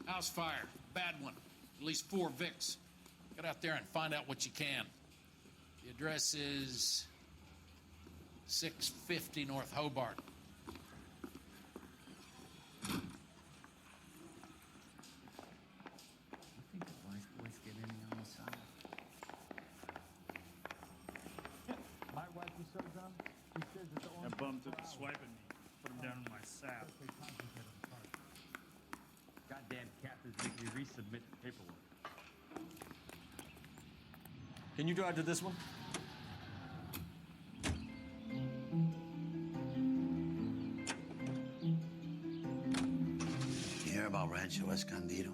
House fire. Bad one. At least 4 Vicks. Get out there and find out what you can. The address is 650 North Hobart. You think the wise boys get any on the side? My wife was so dumb, she says that the only... That bum took a swipe at me. Put him down in my sap. Goddamn captains make me resubmit the paperwork. Can you drive to this one? You hear about Rancho Escondido?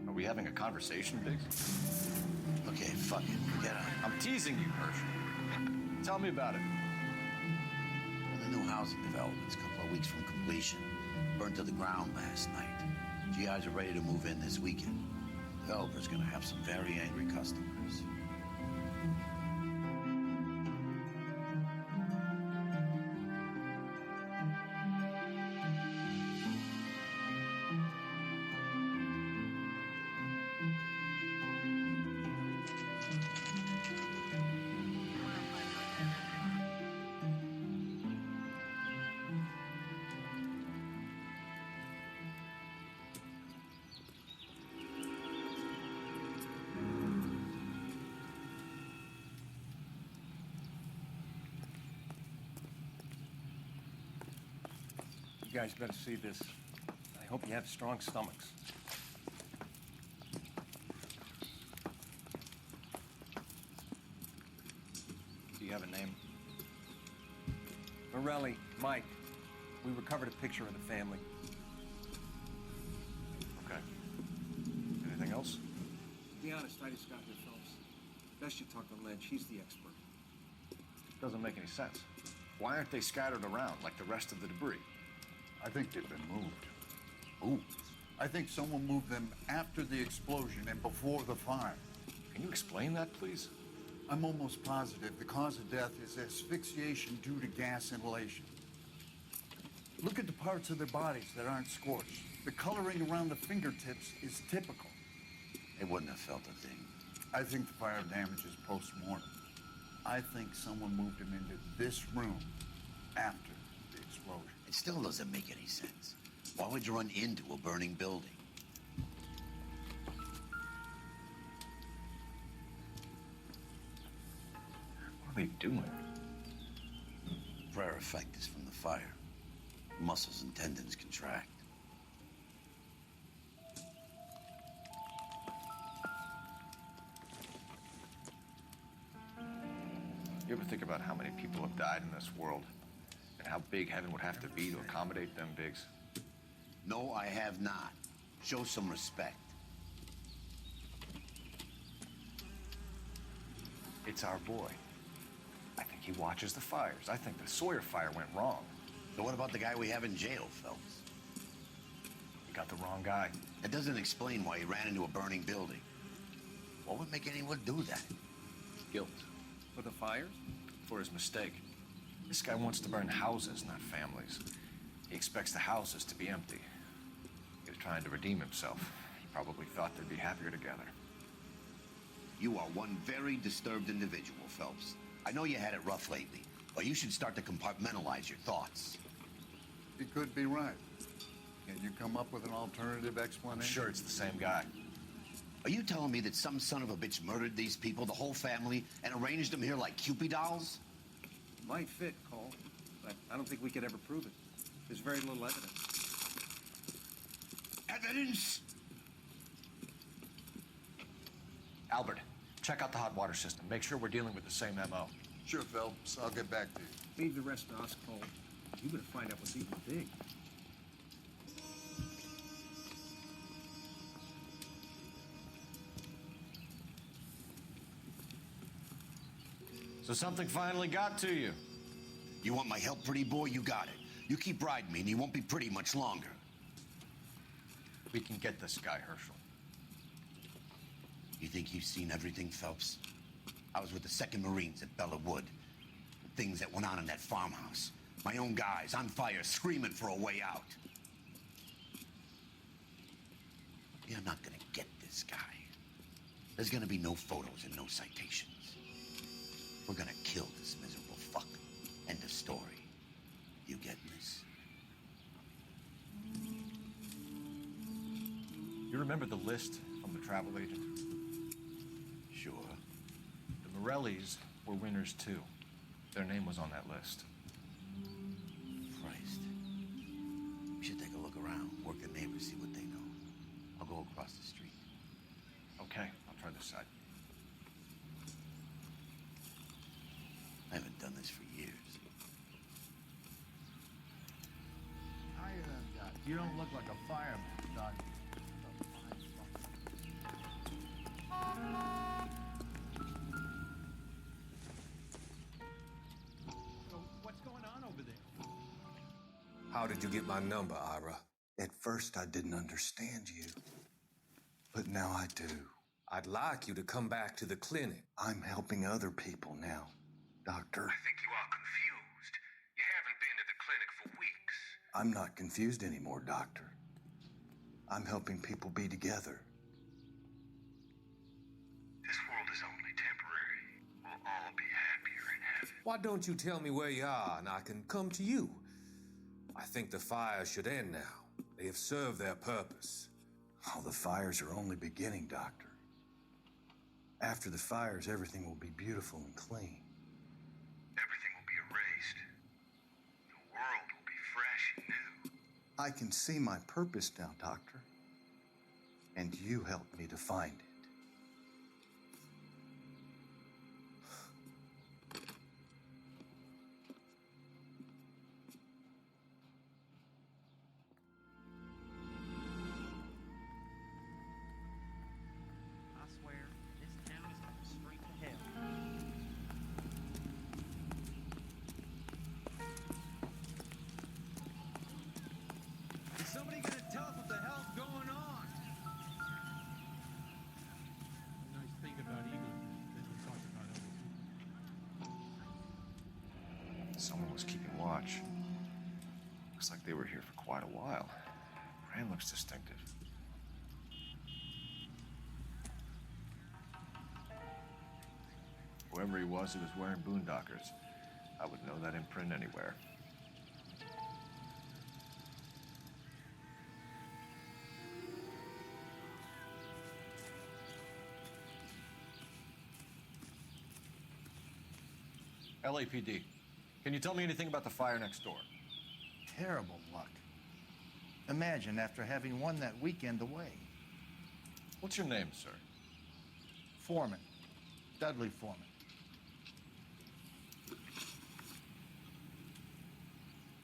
Are we having a conversation, Biggs? Okay, fuck it. Get out. I'm teasing you, Herschel. Tell me about it. Well, the new housing development's a couple of weeks from completion. Burned to the ground last night. GIs are ready to move in this weekend. Developer's gonna have some very angry customers. You guys better see this. I hope you have strong stomachs. Do you have a name? Morelli, Mike. We recovered a picture of the family. Okay. Anything else? To be honest, I just got here, fellas. Best you talk to Ledge. He's the expert. Doesn't make any sense. Why aren't they scattered around like the rest of the debris? I think they've been moved. Moved? I think someone moved them after the explosion and before the fire. Can you explain that, please? I'm almost positive the cause of death is asphyxiation due to gas inhalation. Look at the parts of their bodies that aren't scorched. The coloring around the fingertips is typical. They wouldn't have felt a thing. I think the fire damage is post-mortem. I think someone moved him into this room after the explosion. It still doesn't make any sense. Why would you run into a burning building? What are they doing? Prayer effect is from the fire. Muscles and tendons contract. You ever think about how many people have died in this world? And how big heaven would have to be to accommodate them, Biggs? No, I have not. Show some respect. It's our boy. I think he watches the fires. I think the Sawyer fire went wrong. So what about the guy we have in jail, Phelps? You got the wrong guy. That doesn't explain why he ran into a burning building. What would make anyone do that? Guilt. For the fires? For his mistake. This guy wants to burn houses, not families. He expects the houses to be empty. He was trying to redeem himself. He probably thought they'd be happier together. You are one very disturbed individual, Phelps. I know you had it rough lately, but you should start to compartmentalize your thoughts. He could be right. Can you come up with an alternative I'm explanation? sure it's the same guy. Are you telling me that some son of a bitch murdered these people, the whole family, and arranged them here like Cupid dolls? Might fit, Cole, but I don't think we could ever prove it. There's very little evidence. Evidence? Albert, check out the hot water system. Make sure we're dealing with the same MO. Sure, Phelps. I'll get back to you. Leave the rest to us, Cole. You better find out what's even big. So something finally got to you. You want my help, pretty boy? You got it. You keep riding me, and you won't be pretty much longer. We can get this guy, Herschel. You think you've seen everything, Phelps? I was with the 2nd Marines at Bella Wood. The things that went on in that farmhouse. My own guys on fire, screaming for a way out. You're not gonna get this guy. There's gonna be no photos and no citations. We're gonna kill this miserable fuck. End of story. You getting this? You remember the list from the travel agent? Sure. The Morellis were winners too. Their name was on that list. Christ. We should take a look around, work the neighbors, see what they know. I'll go across the street. Okay, I'll try this side. I haven't done this for years. You don't look like a fireman, Doc. So, what's going on over there? How did you get my number, Ira? At first, I didn't understand you. But now I do. I'd like you to come back to the clinic. I'm helping other people now, Doctor. I think you are confused. You haven't been to the clinic for weeks. I'm not confused anymore, Doctor. I'm helping people be together. This world is only temporary. We'll all be happier in heaven. Why don't you tell me where you are and I can come to you? I think the fire should end now. They have served their purpose. Oh, the fires are only beginning, Doctor. After the fires, everything will be beautiful and clean. Everything will be erased. The world will be fresh and new. I can see my purpose now, Doctor. And you helped me to find it. I swear, this town is going straight to hell. Is somebody gonna tell us what the hell's going on? The nice thing about Eagles is they don't talk about other people. Someone was keeping watch. Looks like they were here for quite a while. Brand looks distinctive. Whoever he was wearing boondockers. I would know that imprint anywhere. LAPD, can you tell me anything about the fire next door? Terrible luck. Imagine after having won that weekend away. What's your name, sir? Foreman. Dudley Foreman.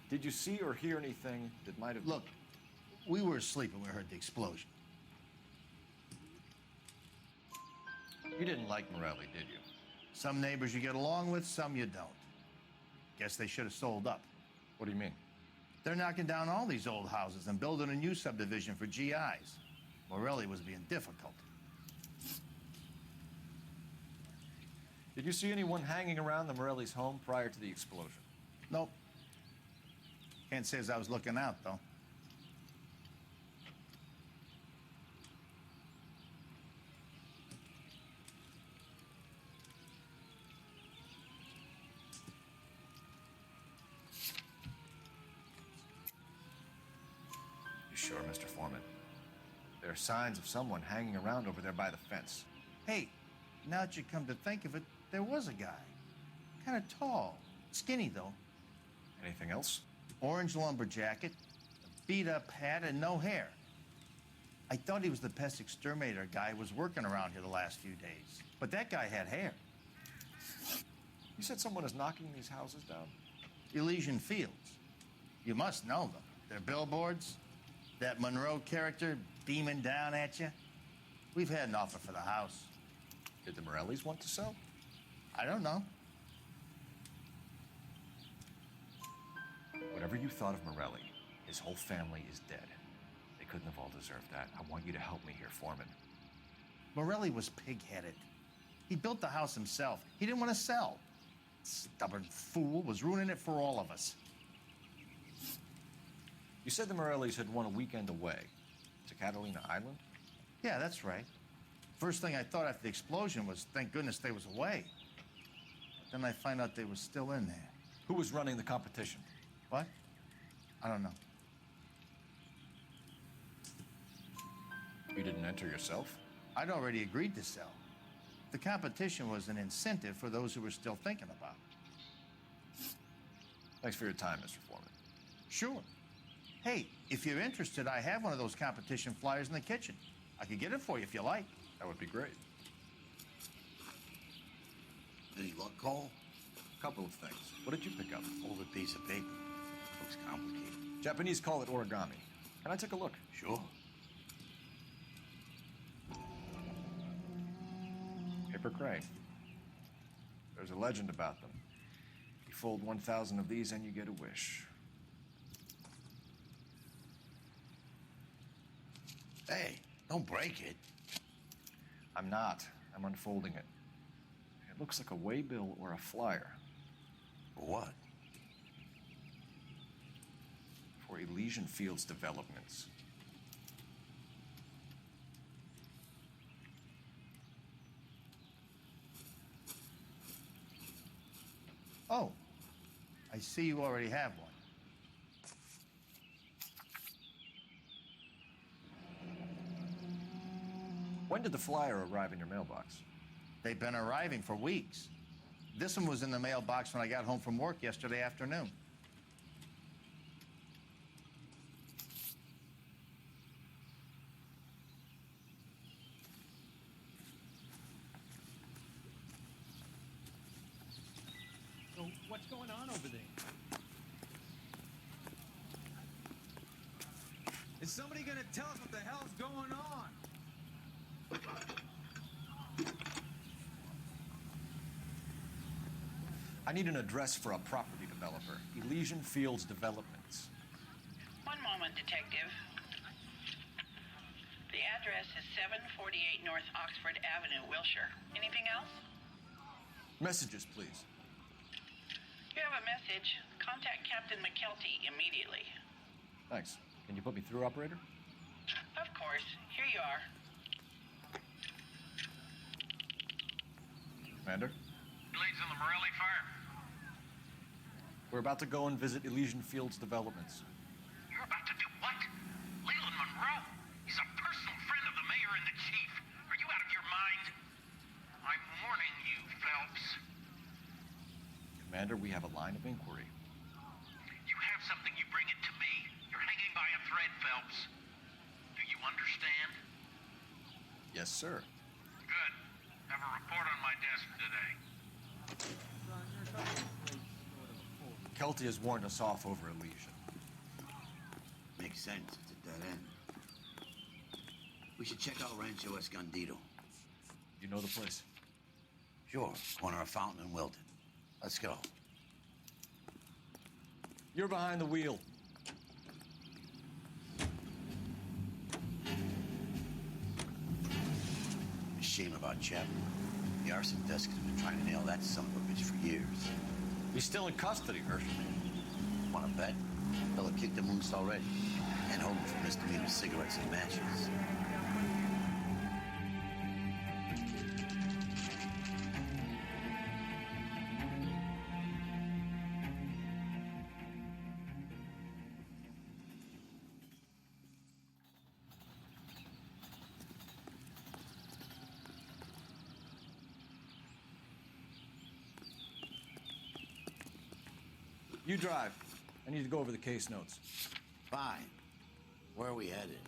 Did you see or hear anything that might have... Look, we were asleep when we heard the explosion. You didn't like Morelli, did you? Some neighbors you get along with, some you don't. Guess they should have sold up. What do you mean? They're knocking down all these old houses and building a new subdivision for GIs. Morelli was being difficult. Did you see anyone hanging around the Morelli's home prior to the explosion? Nope. Can't say as I was looking out, though. You sure, Mr. Foreman? There are signs of someone hanging around over there by the fence. Hey, now that you come to think of it, there was a guy. Kind of tall. Skinny, though. Anything else? Orange lumber jacket, a beat-up hat, and no hair. I thought he was the pest exterminator guy who was working around here the last few days. But that guy had hair. You said someone is knocking these houses down? Elysian Fields. You must know them. Their billboards, that Monroe character beaming down at you. We've had an offer for the house. Did the Morellis want to sell? I don't know. Whatever you thought of Morelli, his whole family is dead. They couldn't have all deserved that. I want you to help me here, Foreman. Morelli was pig-headed. He built the house himself. He didn't want to sell. Stubborn fool was ruining it for all of us. You said the Morellis had won a weekend away to Catalina Island? Yeah, that's right. First thing I thought after the explosion was, thank goodness they was away. Then I find out they was still in there. Who was running the competition? What? I don't know. You didn't enter yourself? I'd already agreed to sell. The competition was an incentive for those who were still thinking about it. Thanks for your time, Mr. Foreman. Sure. Hey, if you're interested, I have one of those competition flyers in the kitchen. I could get it for you if you like. That would be great. Any luck, Cole? A couple of things. What did you pick up? Folded piece of paper. Looks complicated. Japanese call it origami. Can I take a look? Sure. Paper crane. There's a legend about them. You fold 1,000 of these and you get a wish. Hey, don't break it. I'm not. I'm unfolding it. It looks like a waybill or a flyer. For what? For Elysian Fields Developments. Oh, I see you already have one. When did the flyer arrive in your mailbox? They've been arriving for weeks. This one was in the mailbox when I got home from work yesterday afternoon. So what's going on over there? Is somebody gonna tell us what the hell's going on? I need an address for a property developer. Elysian Fields Developments. One moment, Detective. The address is 748 North Oxford Avenue, Wilshire. Anything else? Messages, please. You have a message. Contact Captain McKelty immediately. Thanks. Can you put me through, operator? Of course. Here you are. Commander? Leads in the Morelli fire. We're about to go and visit Elysian Fields Developments. You're about to do what? Leland Monroe? He's a personal friend of the mayor and the chief. Are you out of your mind? I'm warning you, Phelps. Commander, we have a line of inquiry. You have something, you bring it to me. You're hanging by a thread, Phelps. Do you understand? Yes, sir. Good. Have a report on my desk today. Kelty has warned us off over Elysian. Makes sense. It's a dead end. We should check out Rancho Escondido. You know the place? Sure. Corner of Fountain and Wilton. Let's go. You're behind the wheel. Shame about Chap. The arson desk has been trying to nail that son of a bitch for years. He's still in custody, Hirsch. Wanna bet? Fella kicked him loose already. And holding for misdemeanor cigarettes and matches. You drive. I need to go over the case notes. Fine. Where are we headed?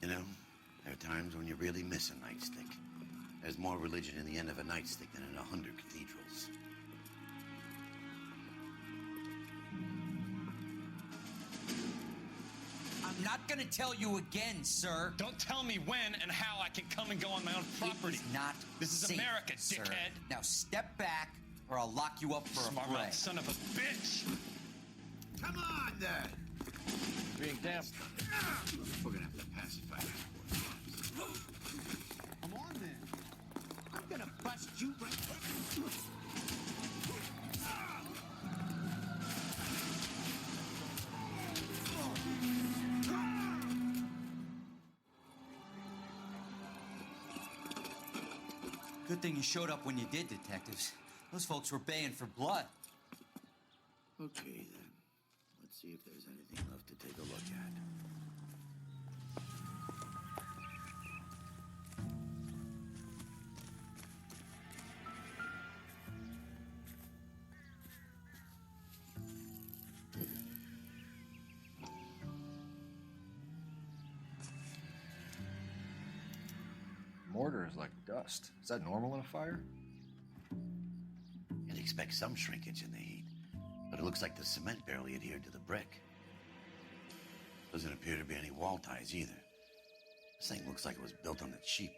You know, there are times when you really miss a nightstick. There's more religion in the end of a nightstick than in 100 cathedrals. I'm not gonna tell you again, sir. Don't tell me when and how I can come and go on my own property. It is not This is safe, America, sir. dickhead. Now step back, or I'll lock you up for Smart a fray. mouth son of a bitch. Come on, then! Being damp. We're gonna have to pacify that boy. Come on, then. I'm gonna bust you right. Good thing you showed up when you did, detectives. Those folks were baying for blood. Okay, then. Let's see if there's anything left to take a look at. Mortar is like dust. Is that normal in a fire? You'd expect some shrinkage in the heat, but it looks like the cement barely adhered to the brick. Doesn't appear to be any wall ties either. This thing looks like it was built on the cheap.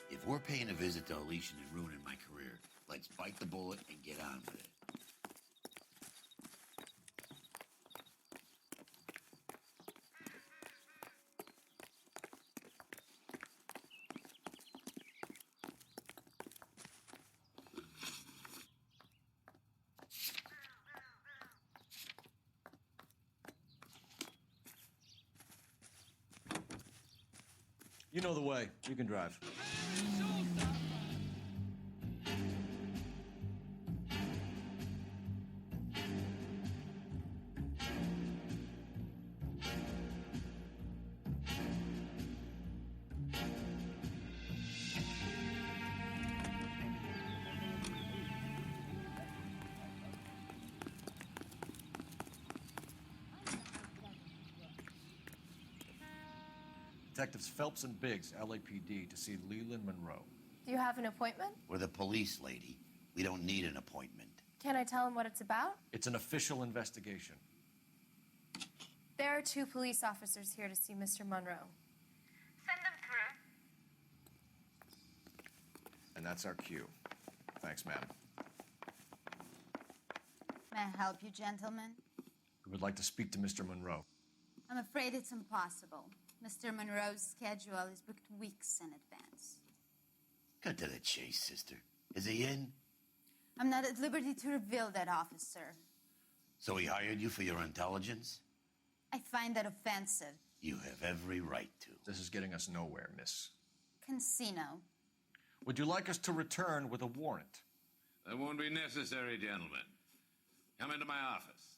If we're paying a visit to Elysian and ruining my career, let's bite the bullet and get on with it. You know the way. You can drive. Detectives Phelps and Biggs, LAPD, to see Leland Monroe. Do you have an appointment? We're the police, lady. We don't need an appointment. Can I tell him what it's about? It's an official investigation. There are 2 police officers here to see Mr. Monroe. Send them through. And that's our cue. Thanks, ma'am. May I help you, gentlemen? We would like to speak to Mr. Monroe. I'm afraid it's impossible. Mr. Monroe's schedule is booked weeks in advance. Cut to the chase, sister. Is he in? I'm not at liberty to reveal that, officer. So he hired you for your intelligence? I find that offensive. You have every right to. This is getting us nowhere, miss. Casino. Would you like us to return with a warrant? That won't be necessary, gentlemen. Come into my office.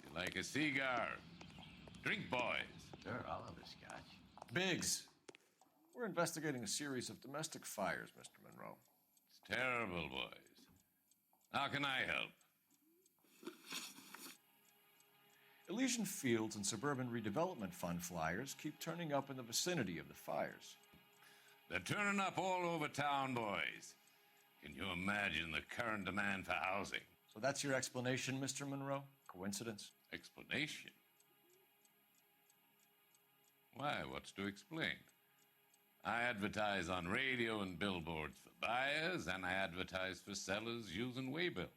You like a cigar? Drink, boys. Sure, I'll have a scotch. Biggs, we're investigating a series of domestic fires, Mr. Monroe. It's terrible, boys. How can I help? Elysian Fields and Suburban Redevelopment Fund flyers keep turning up in the vicinity of the fires. They're turning up all over town, boys. Can you imagine the current demand for housing? So that's your explanation, Mr. Monroe? Coincidence? Explanation? Why, what's to explain? I advertise on radio and billboards for buyers, and I advertise for sellers using waybills.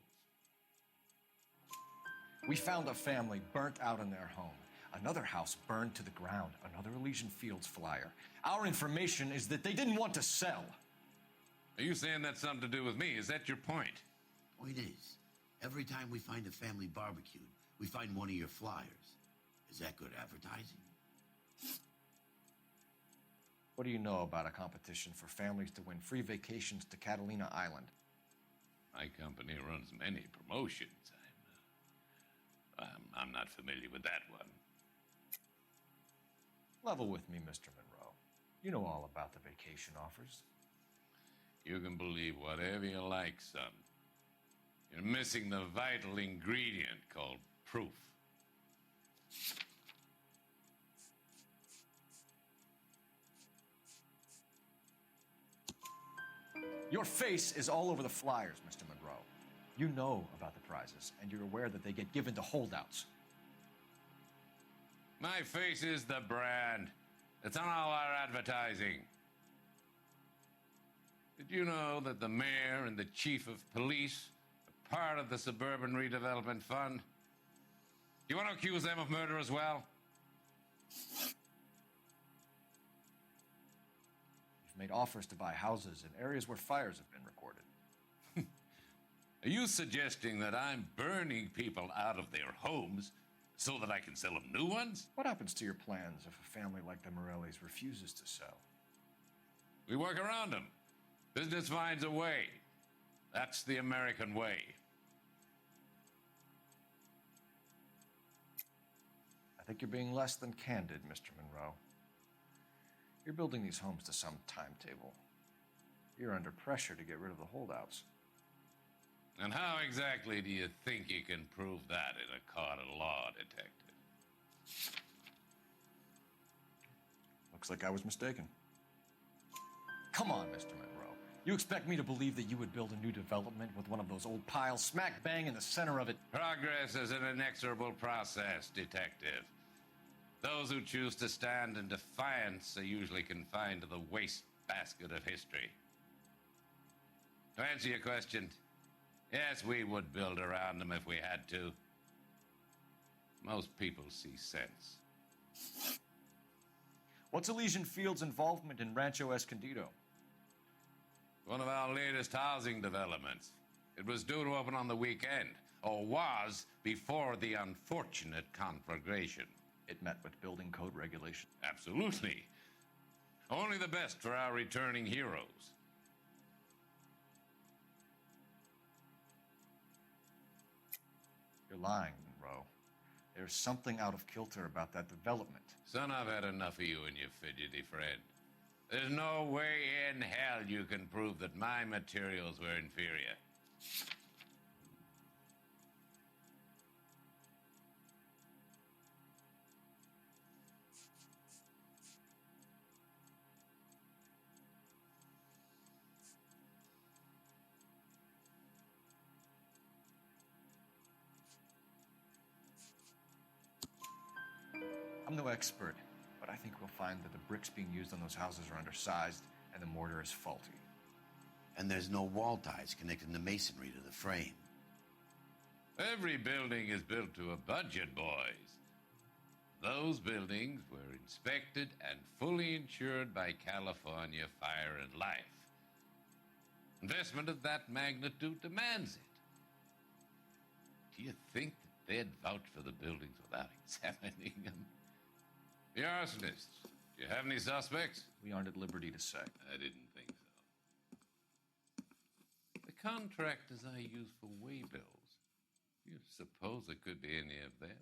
We found a family burnt out in their home. Another house burned to the ground. Another Elysian Fields flyer. Our information is that they didn't want to sell. Are you saying that's something to do with me? Is that your point? Point is, every time we find a family barbecued, we find one of your flyers. Is that good advertising? What do you know about a competition for families to win free vacations to Catalina Island? My company runs many promotions. I'm not familiar with that one. Level with me, Mr. Monroe. You know all about the vacation offers. You can believe whatever you like, son. You're missing the vital ingredient called proof. Your face is all over the flyers, Mr. Monroe. You know about the prizes, and you're aware that they get given to holdouts. My face is the brand. It's on all our advertising. Did you know that the mayor and the chief of police are part of the Suburban Redevelopment Fund? Do you want to accuse them of murder as well? You've made offers to buy houses in areas where fires have been recorded. Are you suggesting that I'm burning people out of their homes so that I can sell them new ones? What happens to your plans if a family like the Morellis refuses to sell? We work around them. Business finds a way. That's the American way. I think you're being less than candid, Mr. Monroe. You're building these homes to some timetable. You're under pressure to get rid of the holdouts. And how exactly do you think you can prove that in a court of law, detective? Looks like I was mistaken. Come on, Mr. Monroe. You expect me to believe that you would build a new development with one of those old piles smack bang in the center of it? Progress is an inexorable process, detective. Those who choose to stand in defiance are usually confined to the wastebasket of history. To answer your question, yes, we would build around them if we had to. Most people see sense. What's Elysian Fields' involvement in Rancho Escondido? One of our latest housing developments. It was due to open on the weekend, or was before the unfortunate conflagration. It met with building code regulations. Absolutely. Only the best for our returning heroes. You're lying, Monroe. There's something out of kilter about that development. Son, I've had enough of you and your fidgety friend. There's no way in hell you can prove that my materials were inferior. no expert, but I think we'll find that the bricks being used on those houses are undersized and the mortar is faulty. And there's no wall ties connecting the masonry to the frame. Every building is built to a budget, boys. Those buildings were inspected and fully insured by California Fire and Life. Investment of that magnitude demands it. Do you think that they'd vouch for the buildings without examining them? The arsonists, do you have any suspects? We aren't at liberty to say. I didn't think so. The contractors I use for waybills, do you suppose it could be any of them?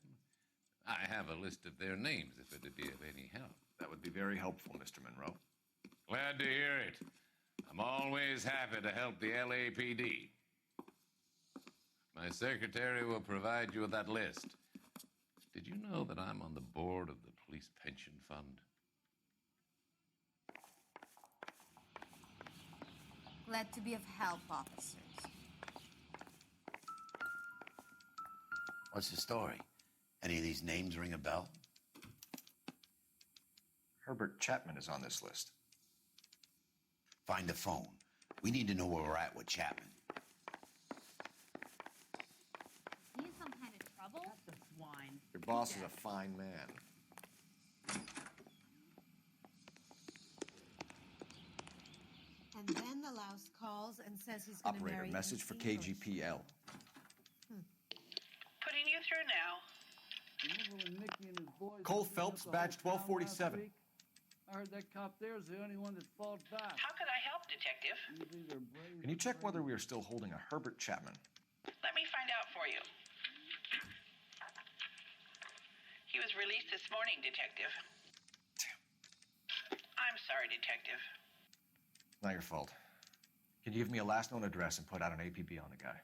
I have a list of their names if it'd be of any help. That would be very helpful, Mr. Monroe. Glad to hear it. I'm always happy to help the LAPD. My secretary will provide you with that list. Did you know that I'm on the board of the Police Pension Fund? Glad to be of help, officers. What's the story? Any of these names ring a bell? Herbert Chapman is on this list. Find the phone. We need to know where we're at with Chapman. He in some kind of trouble? That's a swine. Your boss is a fine man. And then the louse calls and says he's going to marry Operator, message for Lucy. KGPL. Putting you through now. Cole Phelps, badge 1247. I heard that cop there is the only one that fought back. How could I help, Detective? Can you check whether we are still holding a Herbert Chapman? Let me find out for you. He was released this morning, Detective. I'm sorry, Detective. Not your fault. Can you give me a last known address and put out an APB on the guy?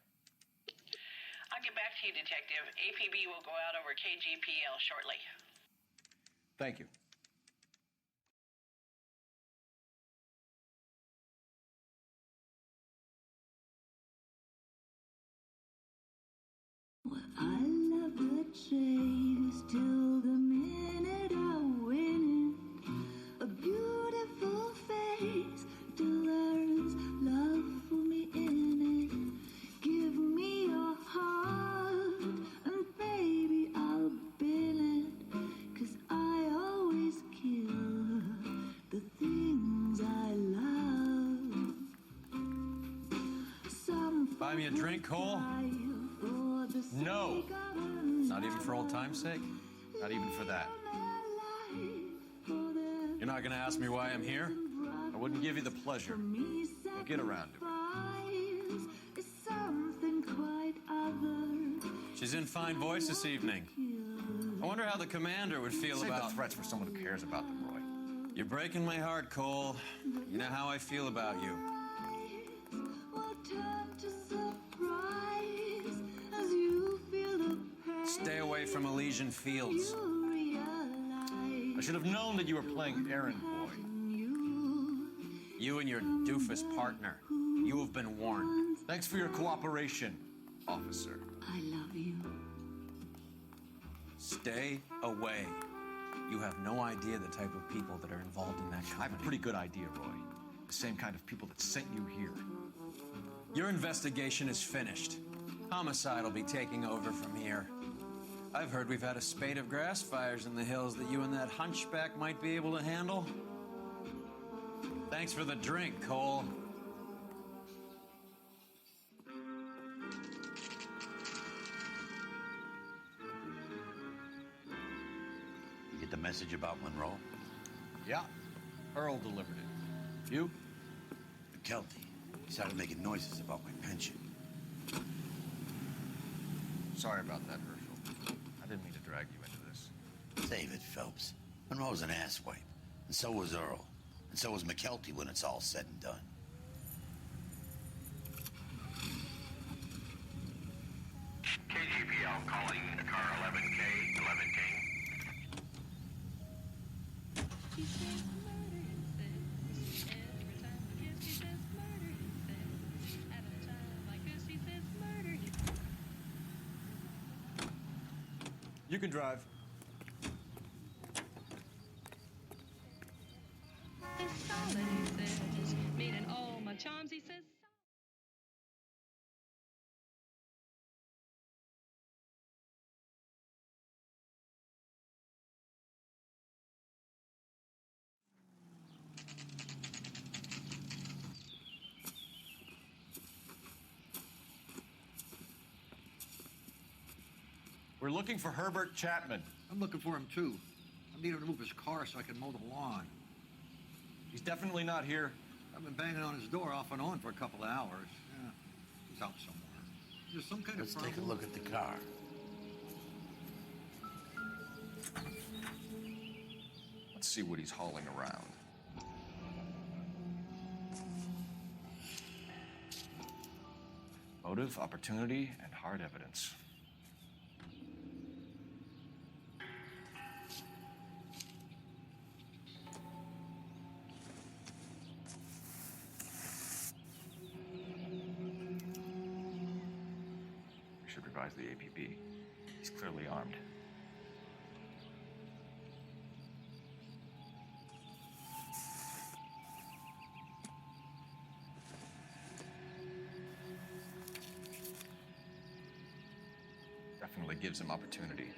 I'll get back to you, Detective. APB will go out over KGPL shortly. Thank you. I love the chase till the minute I win it. A beautiful face till there's love for me in it. Give me your heart and baby I'll bill it. 'Cause I always kill the things I love. Some Buy me a drink, Cole? No. Not even for old time's sake? Not even for that. You're not gonna ask me why I'm here? I wouldn't give you the pleasure. We'll get around to it. She's in fine voice this evening. I wonder how the commander would feel Save about... the threats for someone who cares about them, Roy. You're breaking my heart, Cole. You know how I feel about you. Stay away from Elysian Fields. I should have known that you were playing errand boy. You and your doofus partner. You have been warned. Thanks for your cooperation, officer. I love you. Stay away. You have no idea the type of people that are involved in that company. I have a pretty good idea, Roy. The same kind of people that sent you here. Your investigation is finished. Homicide will be taking over from here. I've heard we've had a spate of grass fires in the hills that you and that hunchback might be able to handle. Thanks for the drink, Cole. You get the message about Monroe? Yeah. Earl delivered it. You? McKelty. He started making noises about my pension. Sorry about that, Herschel. I didn't mean to drag you into this. Save it, Phelps. Monroe's an asswipe. And so was Earl. And so was McKelty when it's all said and done. KGPL calling car 11K, 11 King. You can drive. is solid, he says. Meaning all my charms, he says. We're looking for Herbert Chapman. I'm looking for him, too. I need him to move his car so I can mow the lawn. He's definitely not here. I've been banging on his door off and on for a couple of hours. Yeah, he's out somewhere. Is there some kind Let's of problem? take a look at the car. Let's see what he's hauling around. Motive, opportunity, and hard evidence. We should revise the APB. He's clearly armed. Definitely gives him opportunity.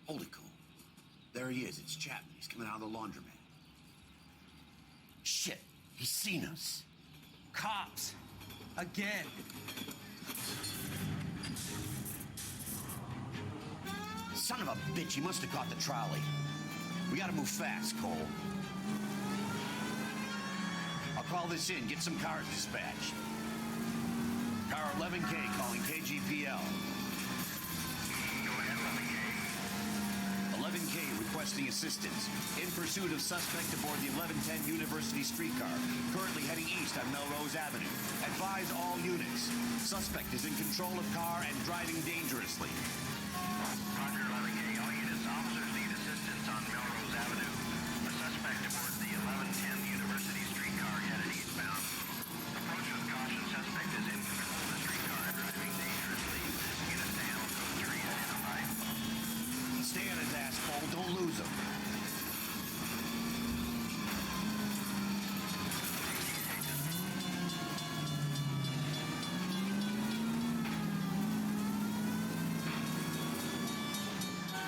Hold it, Cole. There he is. It's Chapman. He's coming out of the laundromat. Shit. He's seen us. Cops. Again. Son of a bitch. He must have caught the trolley. We gotta move fast, Cole. I'll call this in. Get some cars dispatched. Car 11K calling KGPL. 11K requesting assistance. In pursuit of suspect aboard the 1110 University streetcar. Currently heading east on Melrose Avenue. Advise all units. Suspect is in control of car and driving dangerously. Roger, 11K. All units, officers need assistance on Melrose Avenue. A suspect aboard the 1110 University streetcar headed eastbound. Approach with caution. Suspect is in control of the streetcar and driving dangerously. Units to handle code 3 identified. Stay on his ass, Cole. Don't lose him.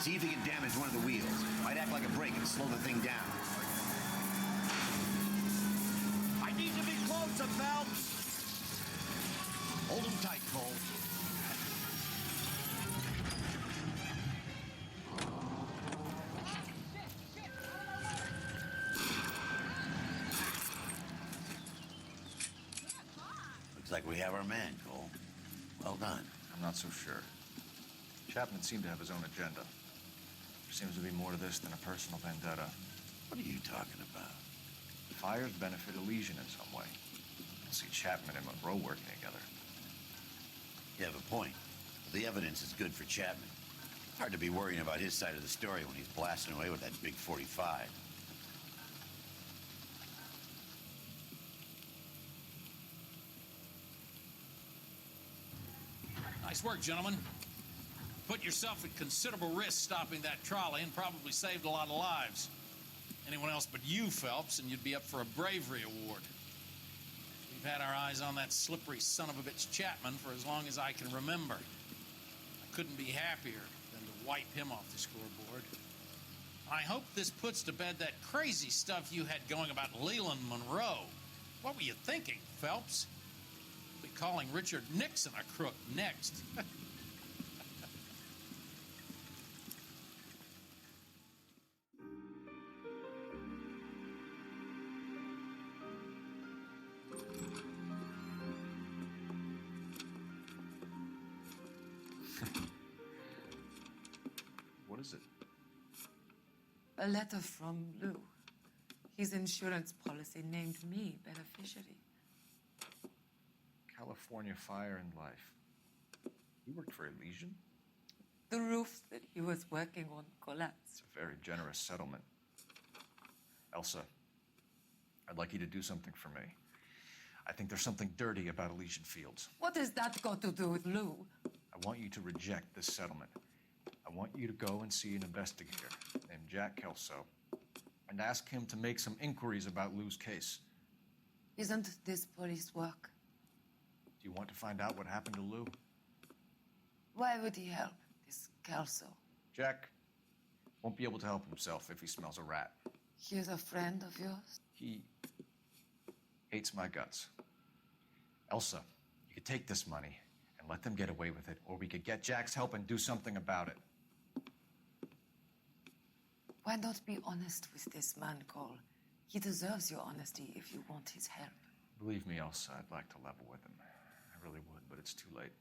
See if he can damage one of the wheels. Might act like a brake and slow the thing down. I need to be closer, Phelps. Hold him tight, Cole. Looks like we have our man, Cole. Well done. I'm not so sure. Chapman seemed to have his own agenda. There seems to be more to this than a personal vendetta. What are you talking about? Fires benefit Elysian in some way. I'll see Chapman and Monroe working together. You have a point. The evidence is good for Chapman. Hard to be worrying about his side of the story when he's blasting away with that big 45. Nice work, gentlemen. Put yourself at considerable risk stopping that trolley and probably saved a lot of lives. Anyone else but you, Phelps, and you'd be up for a bravery award. We've had our eyes on that slippery son of a bitch Chapman for as long as I can remember. I couldn't be happier than to wipe him off the scoreboard. I hope this puts to bed that crazy stuff you had going about Leland Monroe. What were you thinking, Phelps? We'll be calling Richard Nixon a crook next. What is it? A letter from Lou. His insurance policy named me beneficiary. California Fire and Life. You worked for Elysian? The roof that he was working on collapsed. It's a very generous settlement. Elsa, I'd like you to do something for me. I think there's something dirty about Elysian Fields. What has that got to do with Lou? I want you to reject this settlement. I want you to go and see an investigator named Jack Kelso and ask him to make some inquiries about Lou's case. Isn't this police work? Do you want to find out what happened to Lou? Why would he help this Kelso? Jack won't be able to help himself if he smells a rat. He's a friend of yours? He hates my guts. Elsa, you could take this money and let them get away with it, or we could get Jack's help and do something about it. Why not be honest with this man, Cole? He deserves your honesty if you want his help. Believe me, Elsa, I'd like to level with him. I really would, but it's too late.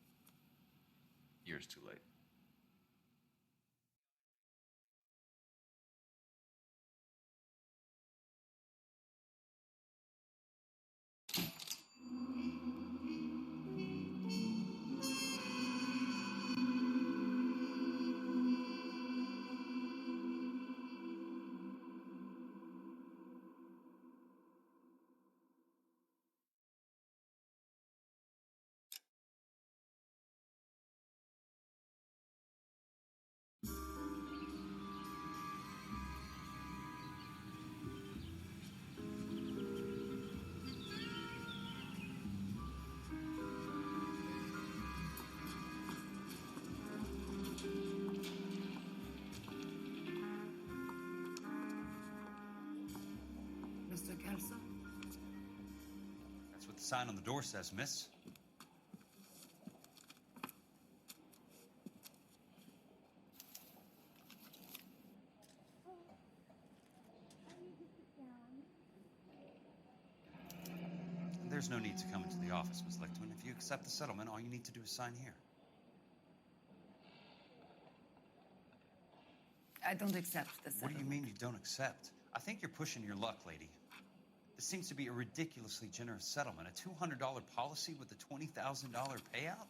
Years too late. Mr. Kelso? That's what the sign on the door says, miss. There's no need to come into the office, Miss Lichtman. If you accept the settlement, all you need to do is sign here. I don't accept the settlement. What do you mean you don't accept? I think you're pushing your luck, lady. This seems to be a ridiculously generous settlement. A $200 policy with a $20,000 payout?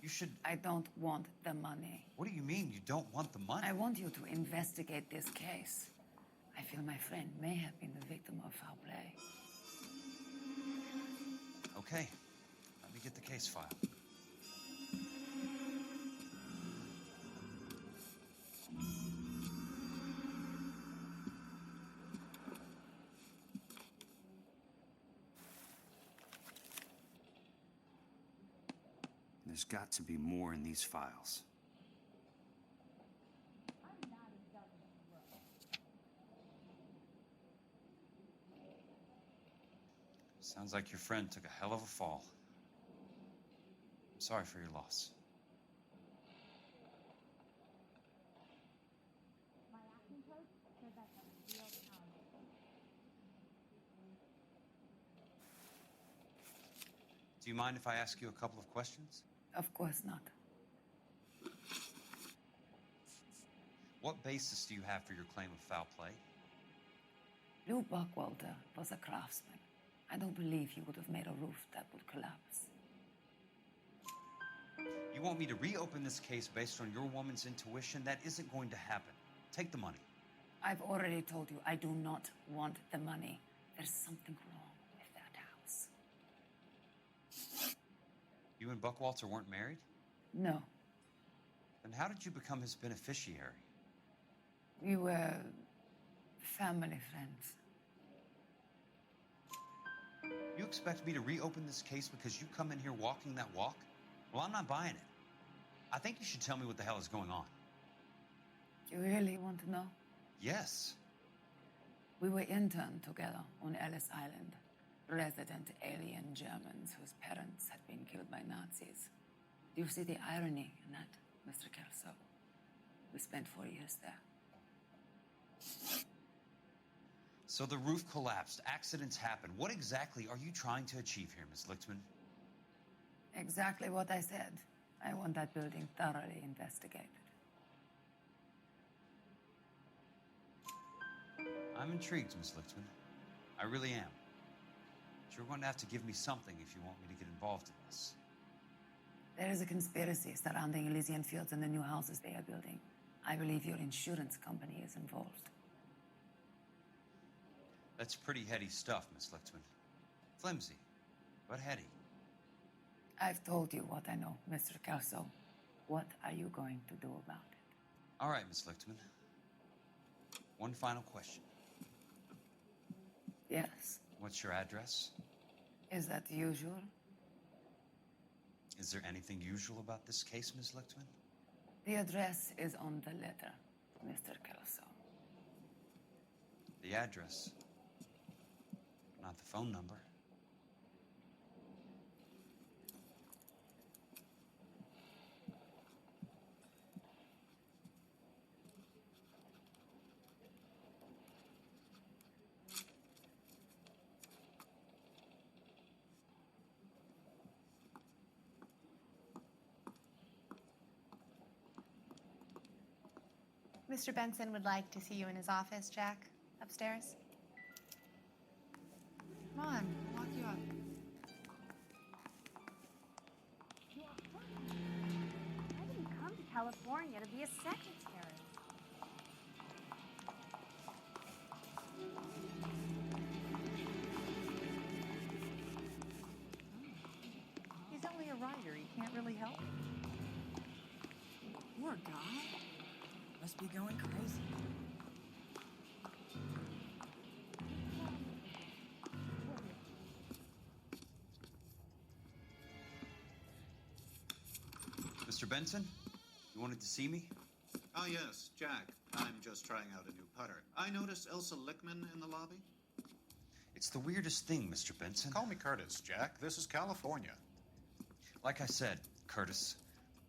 You should... I don't want the money. What do you mean you don't want the money? I want you to investigate this case. I feel my friend may have been the victim of foul play. Okay. Let me get the case file. There's got to be more in these files. Sounds like your friend took a hell of a fall. I'm sorry for your loss. Do you mind if I ask you a couple of questions? Of course not. What basis do you have for your claim of foul play? Lou Buckwalter was a craftsman. I don't believe he would have made a roof that would collapse. You want me to reopen this case based on your woman's intuition? That isn't going to happen. Take the money. I've already told you I do not want the money. There's something wrong with that house. You and Buckwalter weren't married? No. Then how did you become his beneficiary? We were family friends. You expect me to reopen this case because you come in here walking that walk? Well, I'm not buying it. I think you should tell me what the hell is going on. You really want to know? Yes. We were interned together on Ellis Island. Resident alien Germans whose parents had been killed by Nazis. Do you see the irony in that, Mr. Kelso? We spent 4 years there. So the roof collapsed, accidents happen. What exactly are you trying to achieve here, Miss Lichtman? Exactly what I said. I want that building thoroughly investigated. I'm intrigued, Miss Lichtman. I really am. But you're going to have to give me something if you want me to get involved in this. There is a conspiracy surrounding Elysian Fields and the new houses they are building. I believe your insurance company is involved. That's pretty heady stuff, Miss Lichtman. Flimsy, But Hetty, I've told you what I know, Mr. Kelso. What are you going to do about it? all right, Miss Lichtman. One final question. Yes. What's your address? Is that usual? Is there anything usual about this case, Miss Lichtman? The address is on the letter, Mr. Kelso. The address, not the phone number. Mr. Benson would like to see you in his office, Jack. Upstairs. Come on, I'll walk you up. I didn't come to California to be a secretary. He's only a writer. He can't really help. Poor guy. Must be going crazy. Mr. Benson, you wanted to see me? Ah, yes, Jack. I'm just trying out a new putter. I noticed Elsa Lickman in the lobby. It's the weirdest thing, Mr. Benson. Call me Curtis, Jack. This is California. Like I said, Curtis,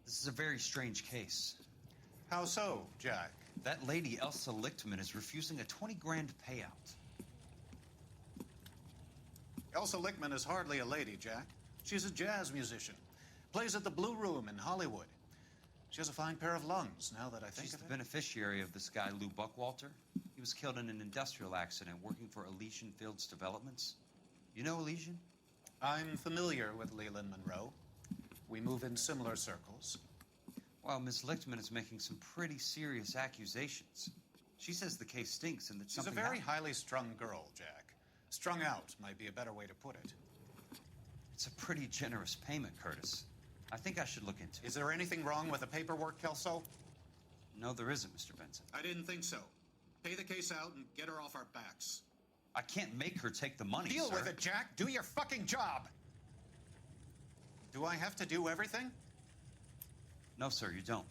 this is a very strange case. How so, Jack? That lady, Elsa Lichtman, is refusing a 20 grand payout. Elsa Lickman is hardly a lady, Jack. She's a jazz musician. Plays at the Blue Room in Hollywood. She has a fine pair of lungs, now that I think She's of the it. beneficiary of this guy, Lou Buckwalter. He was killed in an industrial accident working for Elysian Fields Developments. You know Elysian? I'm familiar with Leland Monroe. We move in similar circles. Well, Miss Lichtman is making some pretty serious accusations. She says the case stinks and that She's a something very happened. highly strung girl, Jack. Strung out might be a better way to put it. It's a pretty generous payment, Curtis. I think I should look into it. Is there anything wrong with the paperwork, Kelso? No, there isn't, Mr. Benson. I didn't think so. Pay the case out and get her off our backs. I can't make her take the money, Deal sir. with it, Jack. Do your fucking job. Do I have to do everything? No, sir, you don't.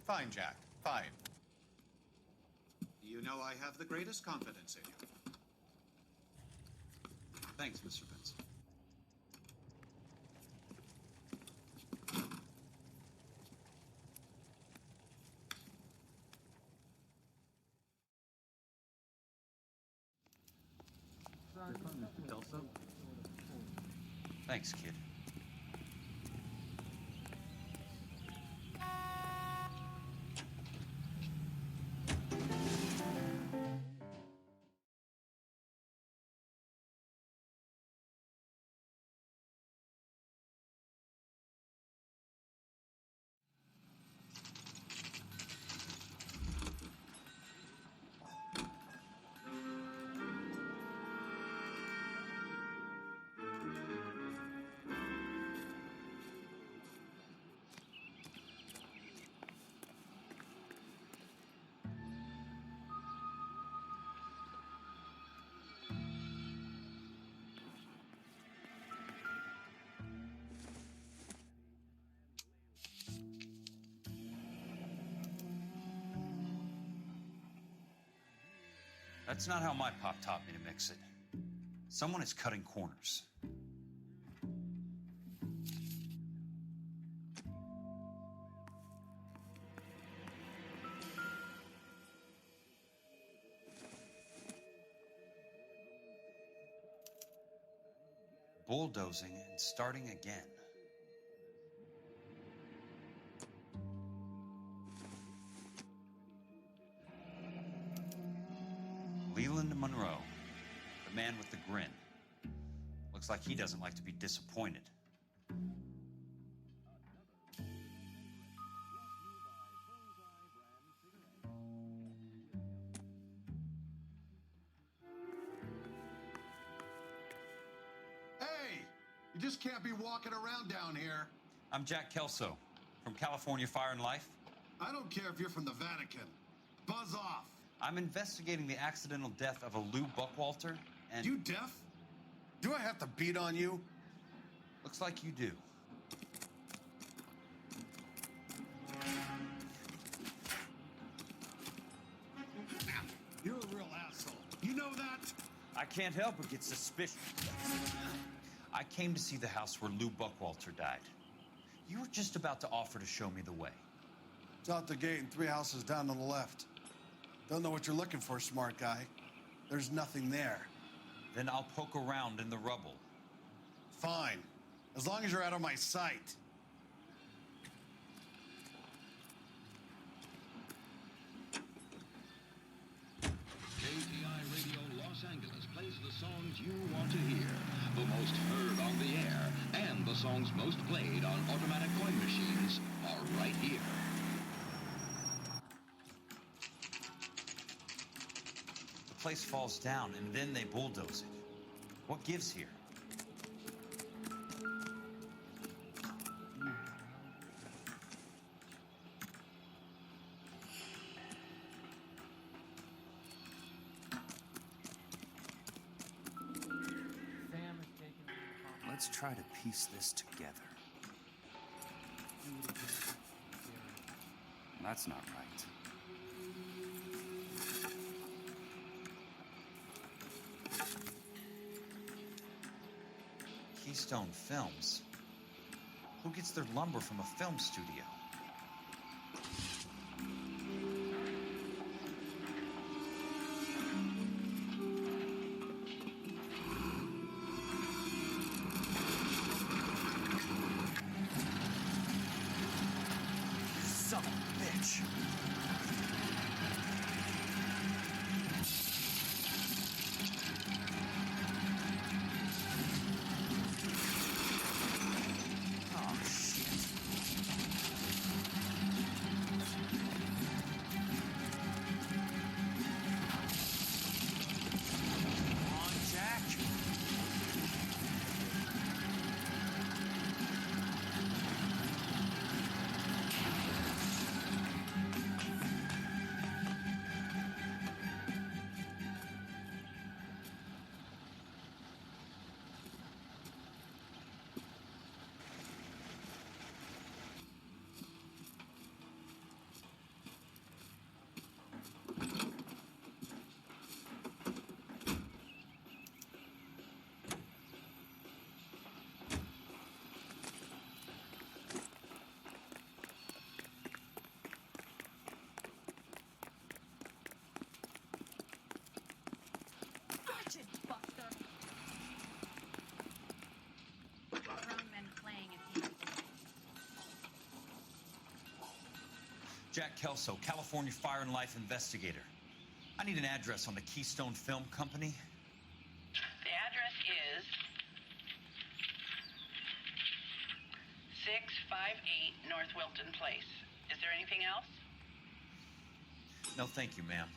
Fine, Jack. Fine. You know I have the greatest confidence in you. Thanks, Mr. Benson. Thanks, kid. That's not how my pop taught me to mix it. Someone is cutting corners. Bulldozing and starting again. Leland Monroe, the man with the grin. Looks like he doesn't like to be disappointed. Hey! You just can't be walking around down here. I'm Jack Kelso from California Fire and Life. I don't care if you're from the Vatican. Buzz off. I'm investigating the accidental death of a Lou Buckwalter and... You deaf? Do I have to beat on you? Looks like you do. You're a real asshole. You know that? I can't help but get suspicious. I came to see the house where Lou Buckwalter died. You were just about to offer to show me the way. It's out the gate and 3 houses down on the left. Don't know what you're looking for, smart guy. There's nothing there. Then I'll poke around in the rubble. Fine. As long as you're out of my sight. KTI Radio Los Angeles plays the songs you want to hear, the most heard on the air, and the songs most played on automatic coin machines are right here. The place falls down and then they bulldoze it. What gives here? Let's try to piece this together. That's not right. Keystone Films? Who gets their lumber from a film studio? Son of a bitch. Oh, shit. Come on, Jack. Wretched buster. Grown men playing at the end of the day. Jack Kelso, California Fire and Life investigator. I need an address on the Keystone Film Company. The address is 658 North Wilton Place. Is there anything else? No, thank you, ma'am.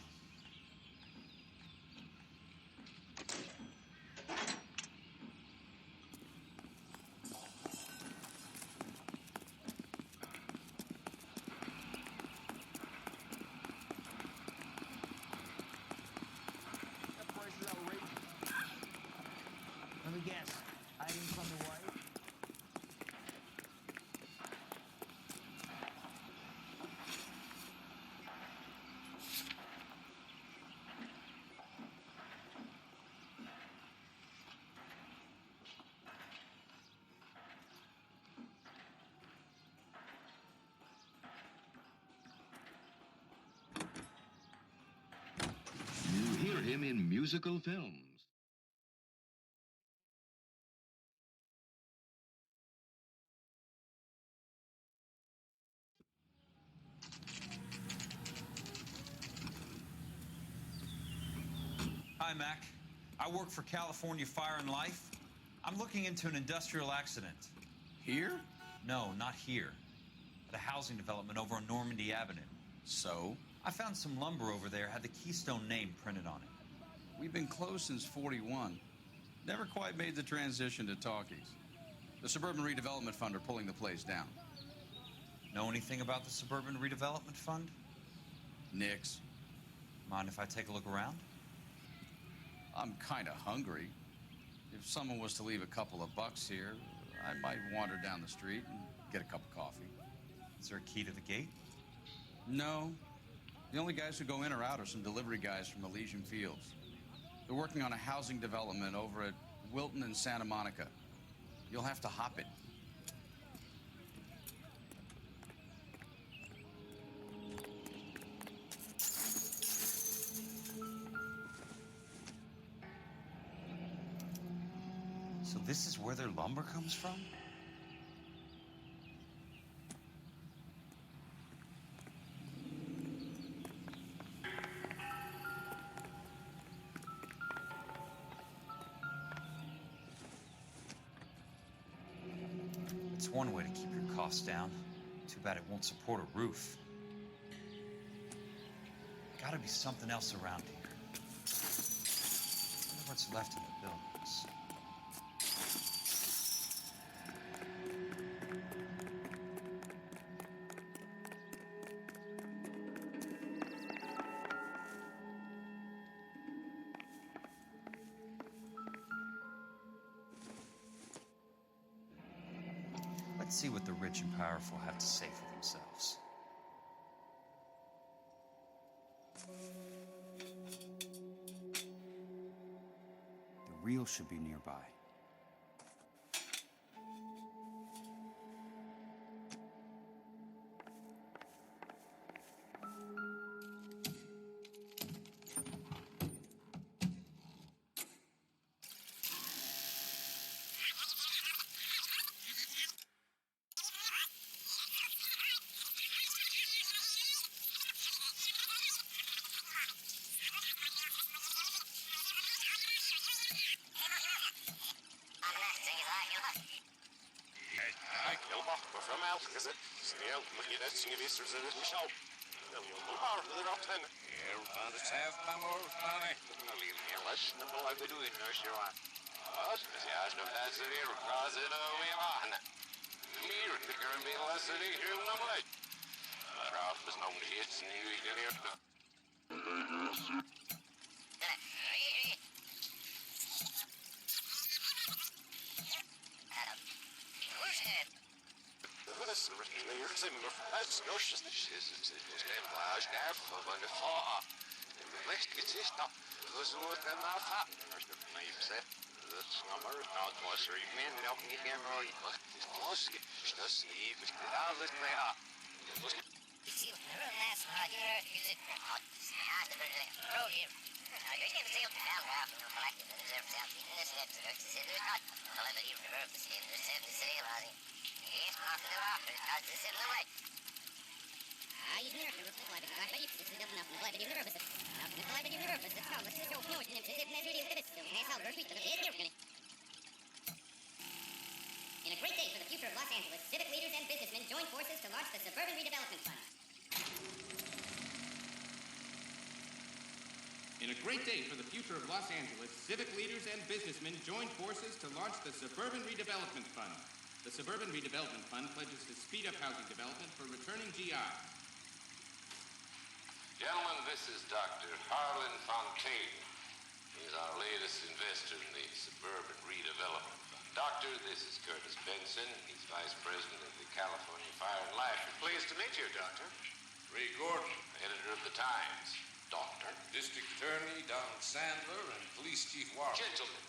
That price is outrageous. Let me guess. Hiding from the wife? You hear him in musical films. Hi, Mac. I work for California Fire and Life. I'm looking into an industrial accident. Here? No, not here. At a housing development over on Normandy Avenue. So? I found some lumber over there, had the Keystone name printed on it. We've been closed since 41. Never quite made the transition to talkies. The Suburban Redevelopment Fund are pulling the place down. Know anything about the Suburban Redevelopment Fund? Nix. Mind if I take a look around? I'm kind of hungry. If someone was to leave a couple of bucks here, I might wander down the street and get a cup of coffee. Is there a key to the gate? No. The only guys who go in or out are some delivery guys from Elysian Fields. They're working on a housing development over at Wilton and Santa Monica. You'll have to hop it. So this is where their lumber comes from? It's one way to keep your costs down. Too bad it won't support a roof. Gotta be something else around here. I wonder what's left in the buildings. Let's see what the rich and powerful have to say for themselves. The reel should be nearby. In a great day for the future of Los Angeles, civic leaders and businessmen join forces to launch the Suburban Redevelopment Fund. In a great day for the future of Los Angeles, civic leaders and businessmen join forces to launch the Suburban Redevelopment Fund. The Suburban Redevelopment Fund pledges to speed up housing development for returning GI. Gentlemen, this is Dr. Harlan Fontaine. He's our latest investor in the Suburban Redevelopment Fund. Doctor, this is Curtis Benson. He's Vice President of the California Fire and Life. Pleased to meet you, Doctor. Ray Gordon, editor of the Times. Doctor. District Attorney Don Sandler and Police Chief Warren. Gentlemen,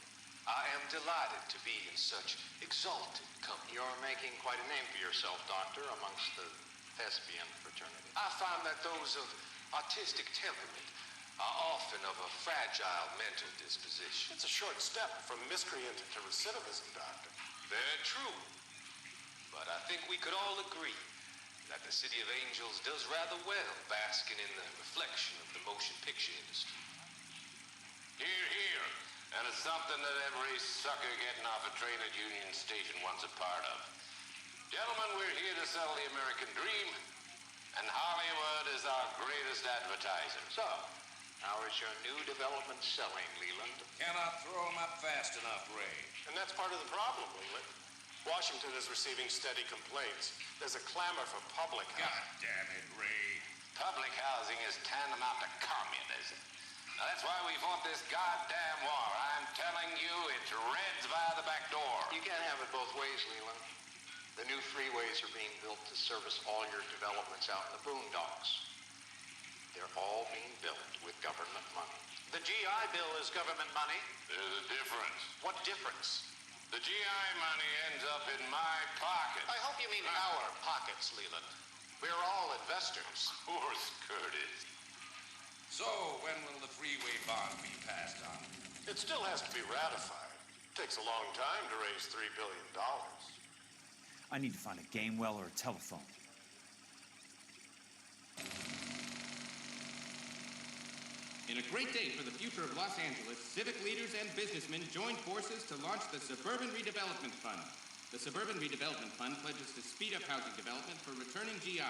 I am delighted to be in such exalted company. You're making quite a name for yourself, Doctor, amongst the thespian fraternity. I find that those of artistic temperament are often of a fragile mental disposition. It's a short step from miscreant to recidivism, Doctor. Very true. But I think we could all agree that the City of Angels does rather well basking in the reflection of the motion picture industry. Hear, hear. And it's something that every sucker getting off a train at Union Station wants a part of. Gentlemen, we're here to sell the American dream, and Hollywood is our greatest advertiser. So, how is your new development selling, Leland? Cannot throw them up fast enough, Ray. And that's part of the problem, Leland. Washington is receiving steady complaints. There's a clamor for public housing. God damn it, Ray. Public housing is tantamount to communism. Now, that's why we fought this goddamn war. I'm telling you, it's Reds via the back door. You can't have it both ways, Leland. The new freeways are being built to service all your developments out in the boondocks. They're all being built with government money. The GI Bill is government money. There's a difference. What difference? The GI money ends up in my pocket. I hope you mean our pockets, Leland. We're all investors. Of course, Curtis. So, when will the freeway bond be passed on? It still has to be ratified. It takes a long time to raise $3 billion. I need to find a game well or a telephone. In a great day for the future of Los Angeles, civic leaders and businessmen joined forces to launch the Suburban Redevelopment Fund. The Suburban Redevelopment Fund pledges to speed up housing development for returning GIs.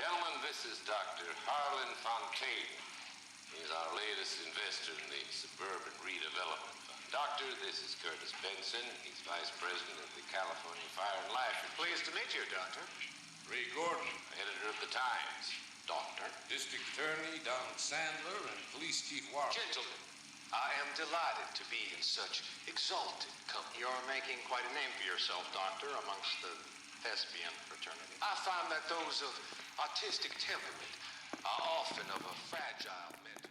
Gentlemen, this is Dr. Harlan Fontaine. He's our latest investor in the Suburban Redevelopment Fund. Doctor, this is Curtis Benson. He's Vice President of the California Fire and Life. Pleased to meet you, Doctor. Ray Gordon, Editor of the Times. Doctor. District Attorney Don Sandler, and Police Chief Warren. Gentlemen, I am delighted to be in such exalted company. You're making quite a name for yourself, Doctor, amongst the thespian fraternity. I find that those of artistic temperament are often of a fragile mental.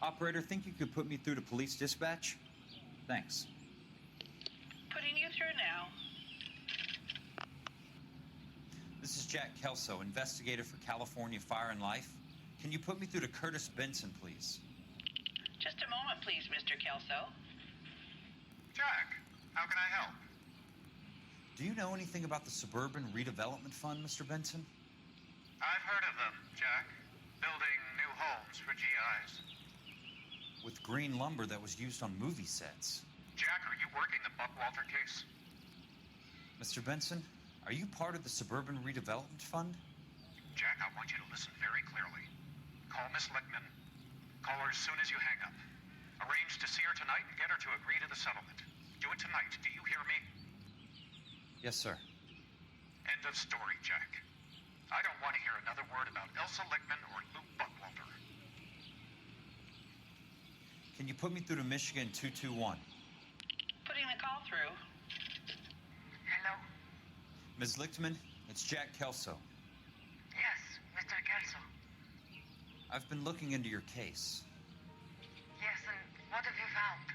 Operator, think you could put me through to police dispatch? Thanks. Putting you through now. This is Jack Kelso, investigator for California Fire and Life. Can you put me through to Curtis Benson, please? Just a moment, please, Mr. Kelso. Jack, how can I help? Do you know anything about the Suburban Redevelopment Fund, Mr. Benson? I've heard of them, Jack. Building new homes for GIs. With green lumber that was used on movie sets. Jack, are you working the Buckwalter case? Mr. Benson, are you part of the Suburban Redevelopment Fund? Jack, I want you to listen very clearly. Call Miss Lickman. Call her as soon as you hang up. Arrange to see her tonight and get her to agree to the settlement. Do it tonight. Do you hear me? Yes, sir. End of story, Jack. I don't want to hear another word about Elsa Lickman or Luke Buckwalter. Can you put me through to Michigan 221? Putting the call through. Hello? Ms. Lichtman, it's Jack Kelso. Yes, Mr. Kelso. I've been looking into your case. Yes, and what have you found?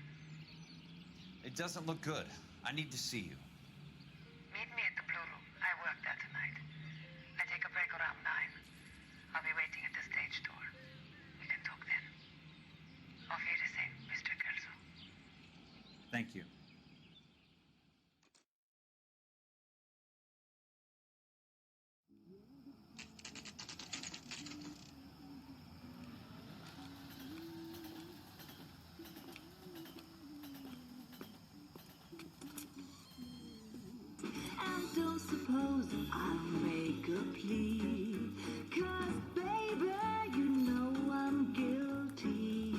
It doesn't look good. I need to see you. Meet me at the Blue Room. I work there tonight. I take a break around 9. I'll be waiting at the stage door. We can talk then. Auf Wiedersehen, Mr. Kelso. Thank you. And don't suppose I'll make a plea, 'cause baby, you know I'm guilty.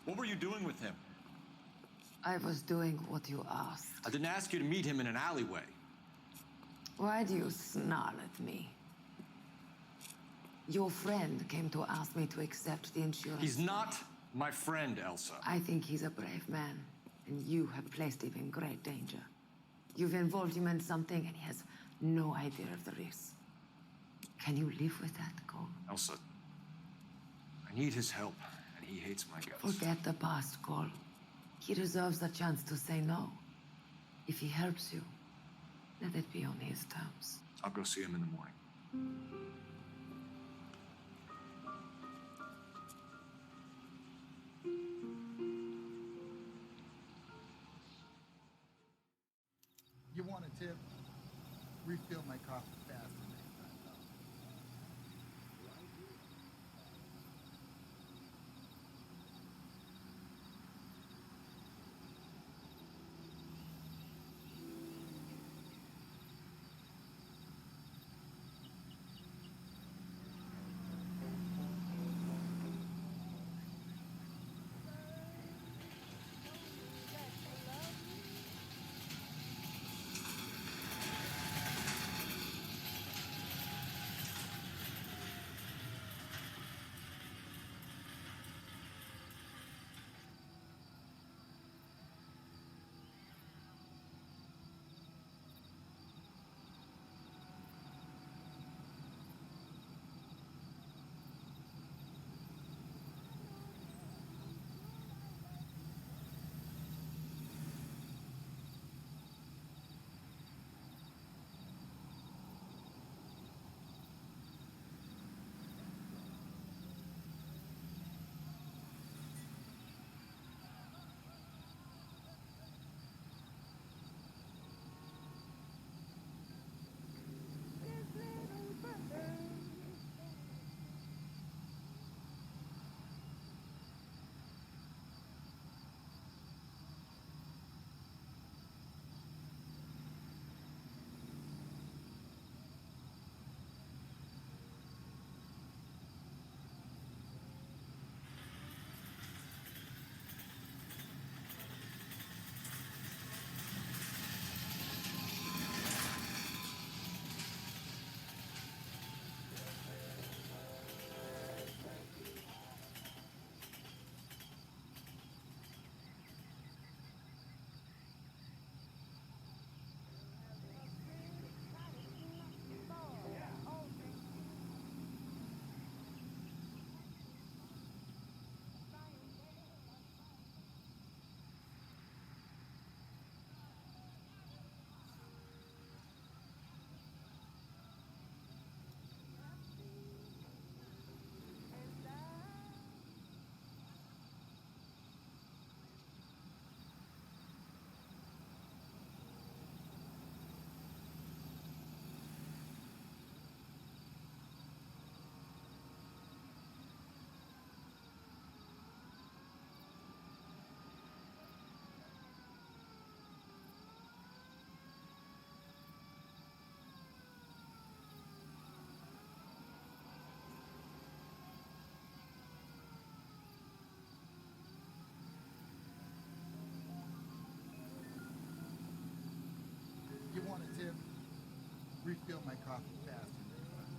What were you doing with him? I was doing what you asked. I didn't ask you to meet him in an alleyway. Why do you snarl at me? Your friend came to ask me to accept the insurance. He's not my friend, Elsa. I think he's a brave man, and you have placed him in great danger. You've involved him in something, and he has no idea of the risks. Can you live with that, Cole? Elsa, I need his help, and he hates my guts. Forget the past, Cole. He deserves a chance to say no. If he helps you, let it be on his terms. I'll go see him in the morning. You want a tip? Refill my coffee faster next time. You want a tip? Refill my coffee faster next time.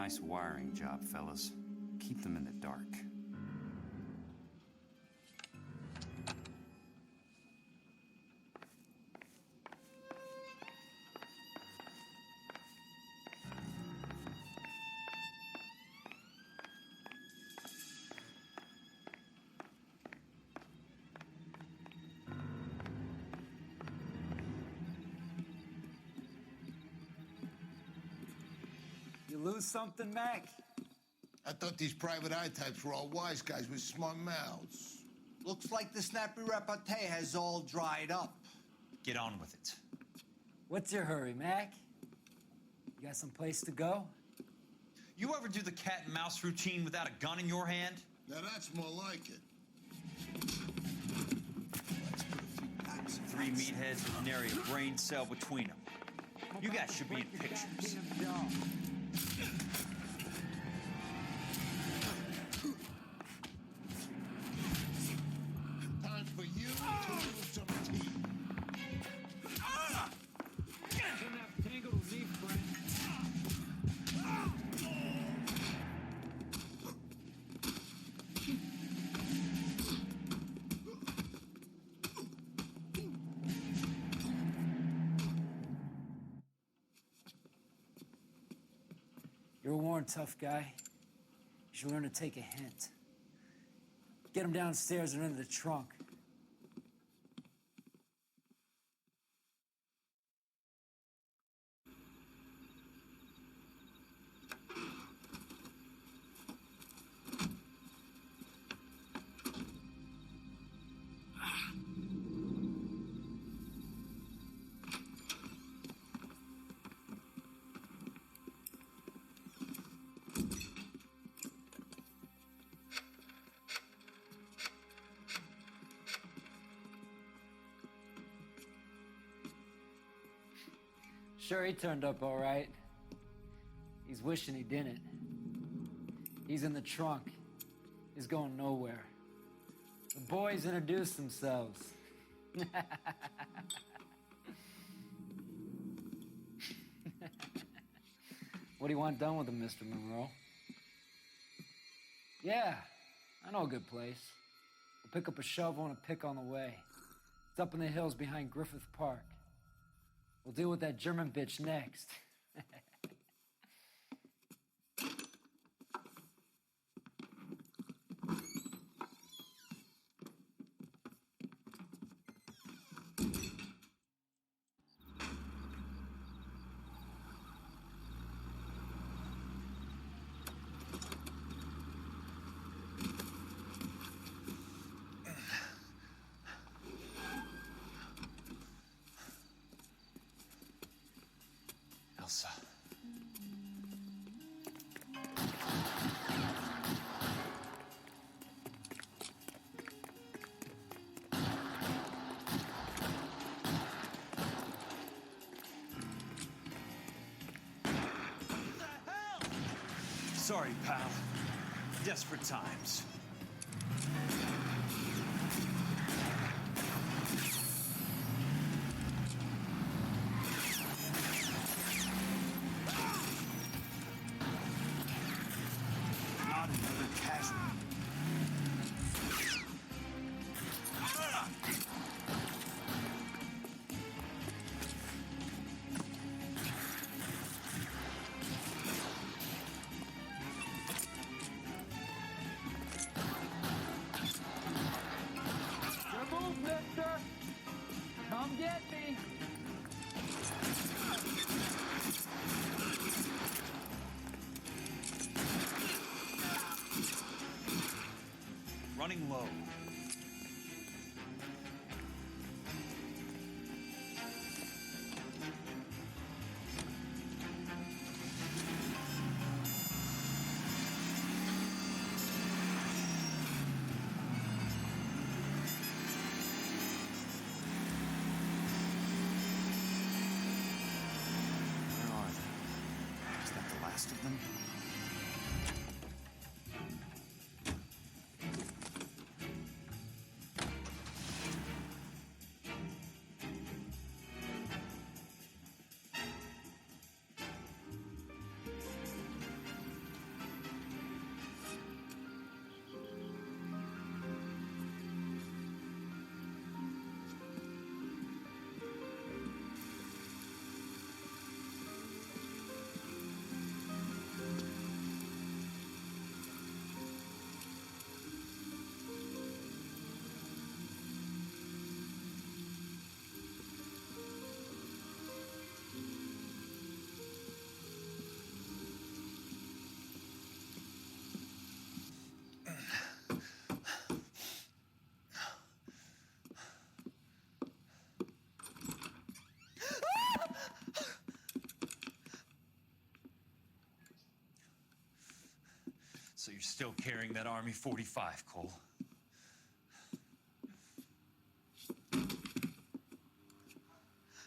Nice wiring job, fellas. Keep them in the dark. You lose something, Mac? I thought these private eye types were all wise guys with smart mouths. Looks like the snappy repartee has all dried up. Get on with it. What's your hurry, Mac? You got some place to go? You ever do the cat and mouse routine without a gun in your hand? Now that's more like it. Three meatheads with nary a brain cell between them. You guys should be in pictures. Time for you to lose some teeth. You're a worn, tough guy. You should learn to take a hint. Get him downstairs and into the trunk. Sure, he turned up all right. He's wishing he didn't. He's in the trunk. He's going nowhere. The boys introduced themselves. What do you want done with him, Mr. Monroe? Yeah, I know a good place. We'll pick up a shovel and a pick on the way. It's up in the hills behind Griffith Park. We'll deal with that German bitch next. Elsa. Sorry, pal. Desperate times. Not another casualty. Good move, mister. Come get me. Running low. Where are they? Is that the last of them? you're still carrying that Army 45, Cole. For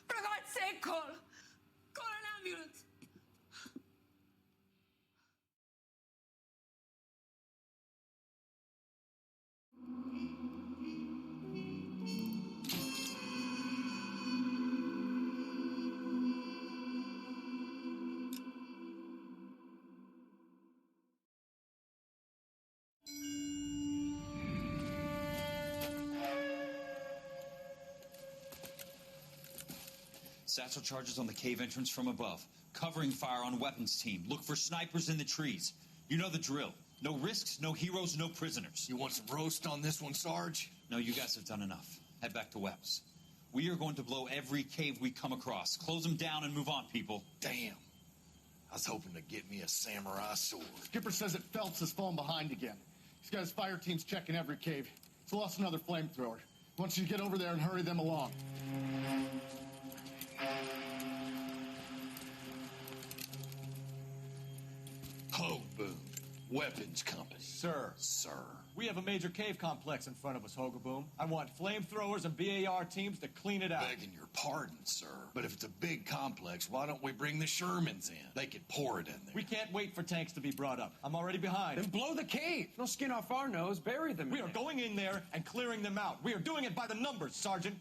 God's sake, Cole! Call an ambulance! Satchel charges on the cave entrance from above. Covering fire on weapons team. Look for snipers in the trees. You know the drill. No risks, no heroes, no prisoners. You want some roast on this one, Sarge? No, you guys have done enough. Head back to Webb's. We are going to blow every cave we come across. Close them down and move on, people. Damn. I was hoping to get me a samurai sword. Skipper says that Phelps has fallen behind again. He's got his fire teams checking every cave. He's lost another flamethrower. He wants you to get over there and hurry them along. Ho, Boom. Weapons company. Sir. Sir. We have a major cave complex in front of us, Hogaboom. I want flamethrowers and BAR teams to clean it out. Begging your pardon, sir. But if it's a big complex, why don't we bring the Shermans in? They could pour it in there. We can't wait for tanks to be brought up. I'm already behind. Then blow the cave. No skin off our nose. Bury them. We are going in there and clearing them out. We are doing it by the numbers, Sergeant.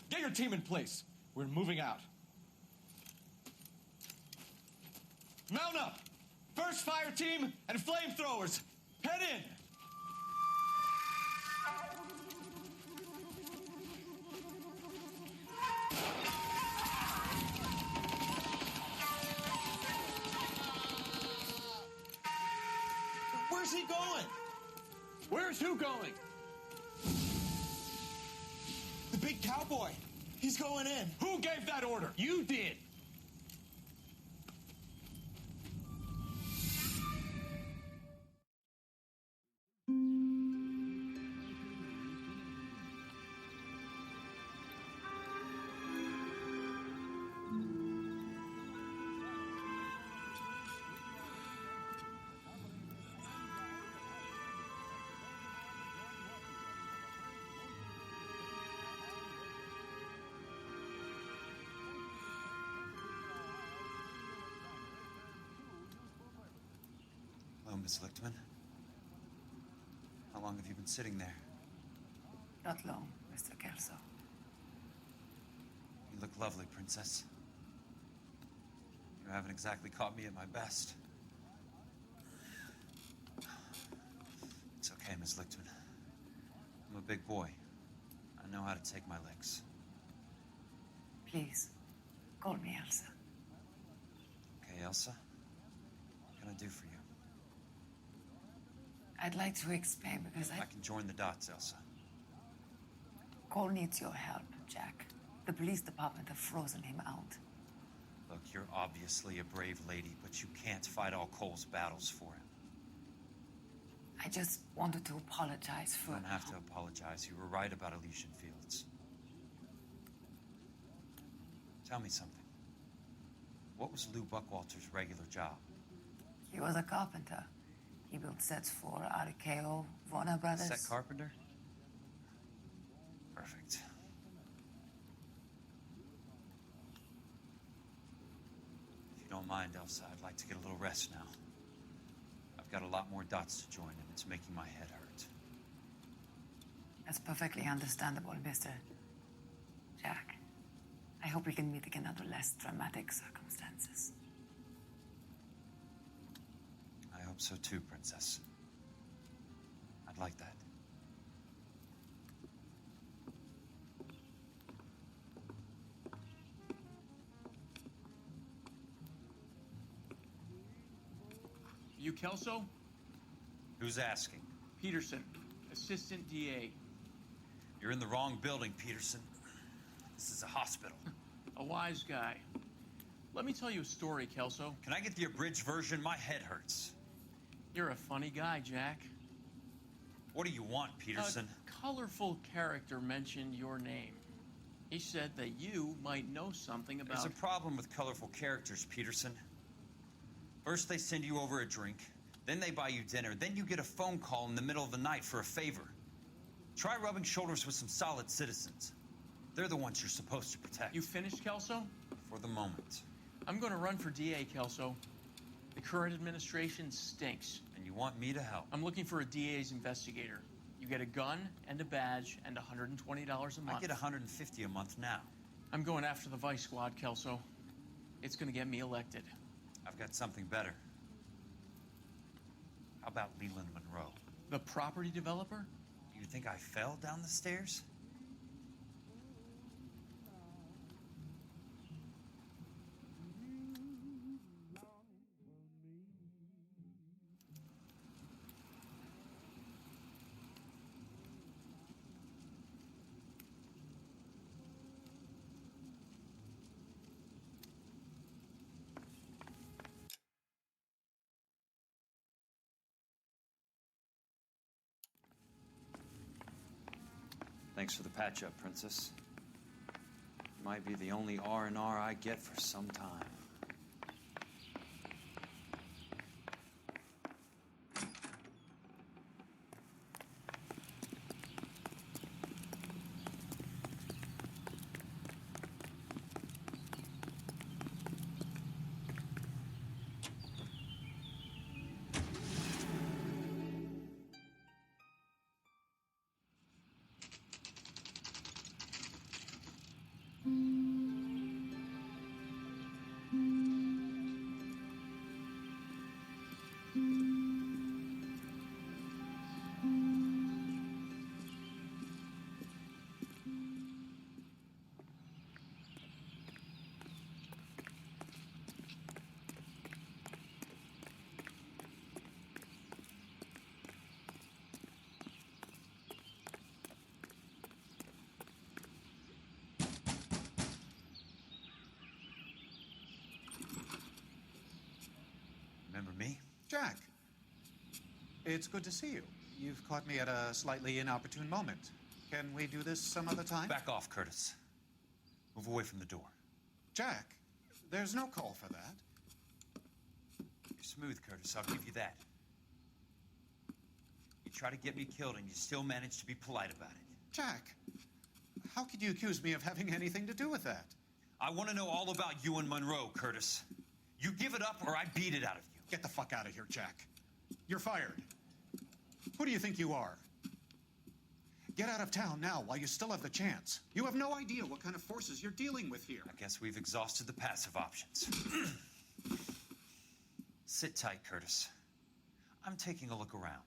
Get your team in place. We're moving out. Mount up. First fire team and flamethrowers. Head in. Where's he going? Where's who going? The big cowboy. He's going in. Who gave that order? You did. Hello, Miss Lichtman. How long have you been sitting there? Not long, Mr. Kelso. You look lovely, Princess. You haven't exactly caught me at my best. It's okay, Miss Lichtman. I'm a big boy. I know how to take my licks. Please, call me Elsa. Okay, Elsa? What can I do for you? I'd like to explain because I can join the dots, Elsa. Cole needs your help, Jack. The police department have frozen him out. Look, you're obviously a brave lady, but you can't fight all Cole's battles for him. I just wanted to apologize for... You don't have to apologize. You were right about Elysian Fields. Tell me something. What was Lou Buckwalter's regular job? He was a carpenter. He built sets for RKO, Warner Brothers. Set carpenter? Perfect. If you don't mind, Elsa, I'd like to get a little rest now. I've got a lot more dots to join, and it's making my head hurt. That's perfectly understandable, Mr. Jack. I hope we can meet again under less dramatic circumstances. I hope so too, Princess. I'd like that. You Kelso? Who's asking? Peterson, assistant DA. You're in the wrong building, Peterson. This is a hospital. A wise guy. Let me tell you a story, Kelso. Can I get the abridged version? My head hurts. You're a funny guy, Jack. What do you want, Peterson? A colorful character mentioned your name. He said that you might know something about... There's a problem with colorful characters, Peterson. First, they send you over a drink. Then they buy you dinner. Then you get a phone call in the middle of the night for a favor. Try rubbing shoulders with some solid citizens. They're the ones you're supposed to protect. You finished, Kelso? For the moment. I'm going to run for DA, Kelso. The current administration stinks. And you want me to help? I'm looking for a DA's investigator. You get a gun and a badge and $120 a month. I get $150 a month now. I'm going after the Vice Squad, Kelso. It's going to get me elected. I've got something better. How about Leland Monroe? The property developer? Do you think I fell down the stairs? Thanks for the patch-up, Princess. Might be the only R&R I get for some time. Remember me? Jack, it's good to see you. You've caught me at a slightly inopportune moment. Can we do this some other time? Back off, Curtis. Move away from the door. Jack, there's no call for that. You're smooth, Curtis. I'll give you that. You try to get me killed and you still manage to be polite about it. Jack, how could you accuse me of having anything to do with that? I want to know all about you and Monroe, Curtis. You give it up or I beat it out of you. Get the fuck out of here, Jack. You're fired. Who do you think you are? Get out of town now while you still have the chance. You have no idea what kind of forces you're dealing with here. I guess we've exhausted the passive options. Sit tight, Curtis. I'm taking a look around.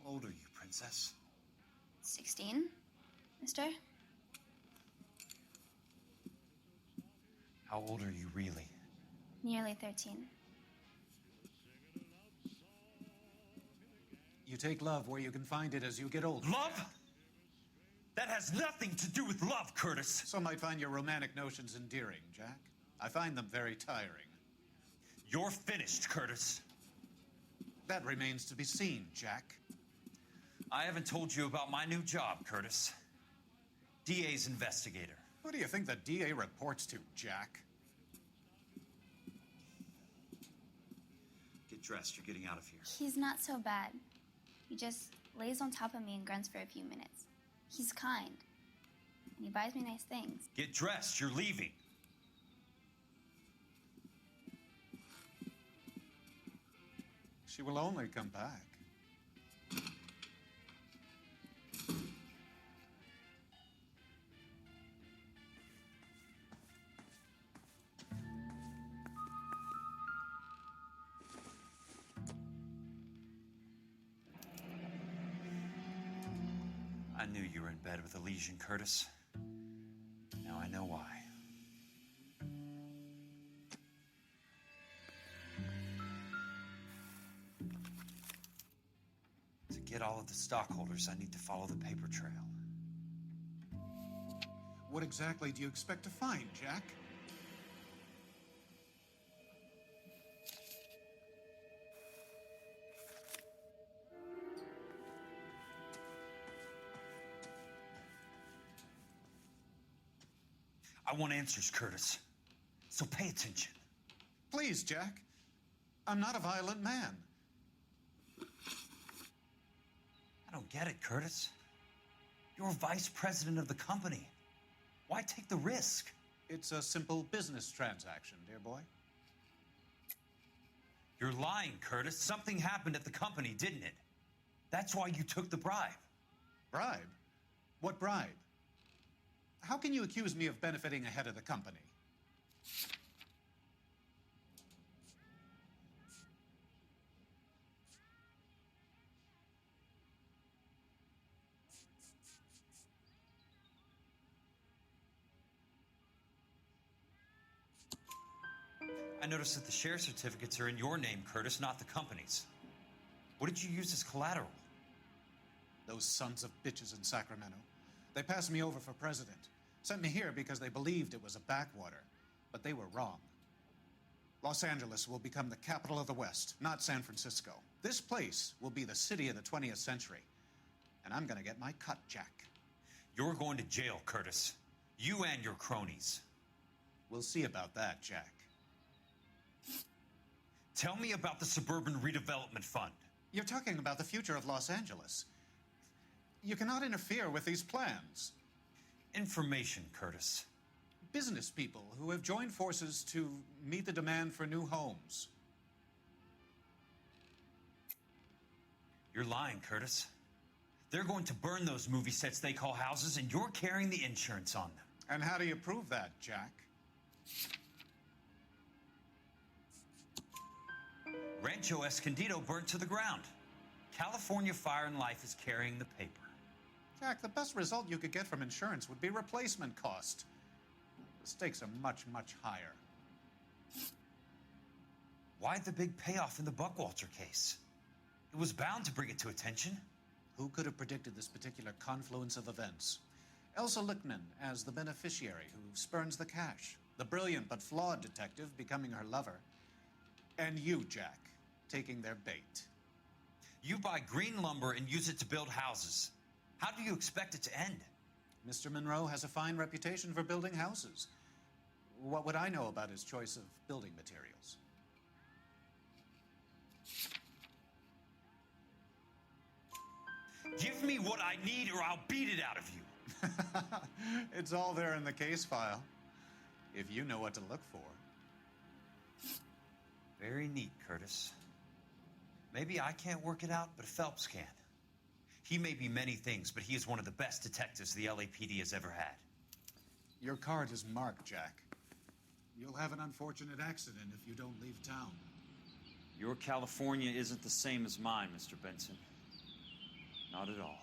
How old are you, Princess? 16, mister? How old are you really? Nearly 13. You take love where you can find it as you get older. Love? That has nothing to do with love, Curtis. Some might find your romantic notions endearing, Jack. I find them very tiring. You're finished, Curtis. That remains to be seen, Jack. I haven't told you about my new job, Curtis. DA's investigator. Who do you think the DA reports to, Jack? Get dressed. You're getting out of here. He's not so bad. He just lays on top of me and grunts for a few minutes. He's kind. And he buys me nice things. Get dressed. You're leaving. She will only come back. I knew you were in bed with Elysian, Curtis. Now I know why. To get all of the stockholders, I need to follow the paper trail. What exactly do you expect to find, Jack? I want answers, Curtis. So pay attention. Please, Jack. I'm not a violent man. I don't get it, Curtis. You're vice president of the company. Why take the risk? It's a simple business transaction, dear boy. You're lying, Curtis. Something happened at the company, didn't it? That's why you took the bribe. Bribe? What bribe? How can you accuse me of benefiting ahead of the company? I noticed that the share certificates are in your name, Curtis, not the company's. What did you use as collateral? Those sons of bitches in Sacramento. They passed me over for president. Sent me here because they believed it was a backwater. But they were wrong. Los Angeles will become the capital of the West, not San Francisco. This place will be the city of the 20th century. And I'm gonna get my cut, Jack. You're going to jail, Curtis. You and your cronies. We'll see about that, Jack. Tell me about the Suburban Redevelopment Fund. You're talking about the future of Los Angeles. You cannot interfere with these plans. Information, Curtis. Business people who have joined forces to meet the demand for new homes. You're lying, Curtis. They're going to burn those movie sets they call houses, and you're carrying the insurance on them. And how do you prove that, Jack? Rancho Escondido burnt to the ground. California Fire and Life is carrying the paper. Jack, the best result you could get from insurance would be replacement cost. The stakes are much, much higher. Why the big payoff in the Buckwalter case? It was bound to bring it to attention. Who could have predicted this particular confluence of events? Elsa Lichtman as the beneficiary who spurns the cash. The brilliant but flawed detective becoming her lover. And you, Jack, taking their bait. You buy green lumber and use it to build houses. How do you expect it to end? Mr. Monroe has a fine reputation for building houses. What would I know about his choice of building materials? Give me what I need or I'll beat it out of you. It's all there in the case file, if you know what to look for. Very neat, Curtis. Maybe I can't work it out, but Phelps can. He may be many things, but he is one of the best detectives the LAPD has ever had. Your card is marked, Jack. You'll have an unfortunate accident if you don't leave town. Your California isn't the same as mine, Mr. Benson. Not at all.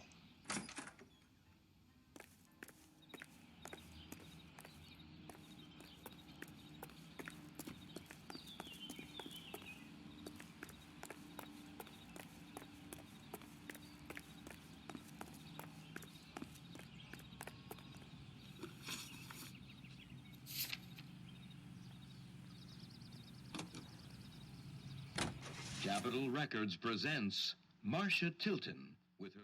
Capitol Records presents Marcia Tilton with her...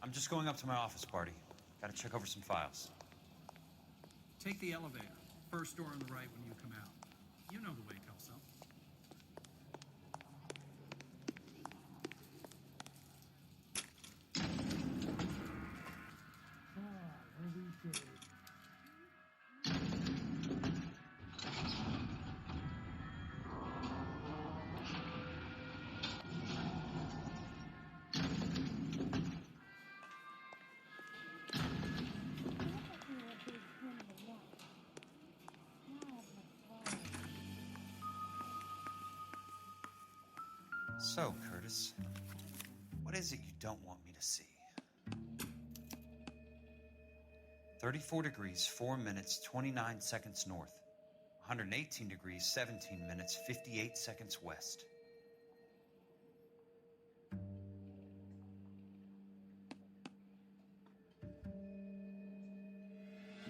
I'm just going up to my office party. Gotta check over some files. Take the elevator. First door on the right when you come out. You know the way, Kelso. So, Curtis, what is it you don't want me to see? 34 degrees, 4 minutes, 29 seconds north. 118 degrees, 17 minutes, 58 seconds west.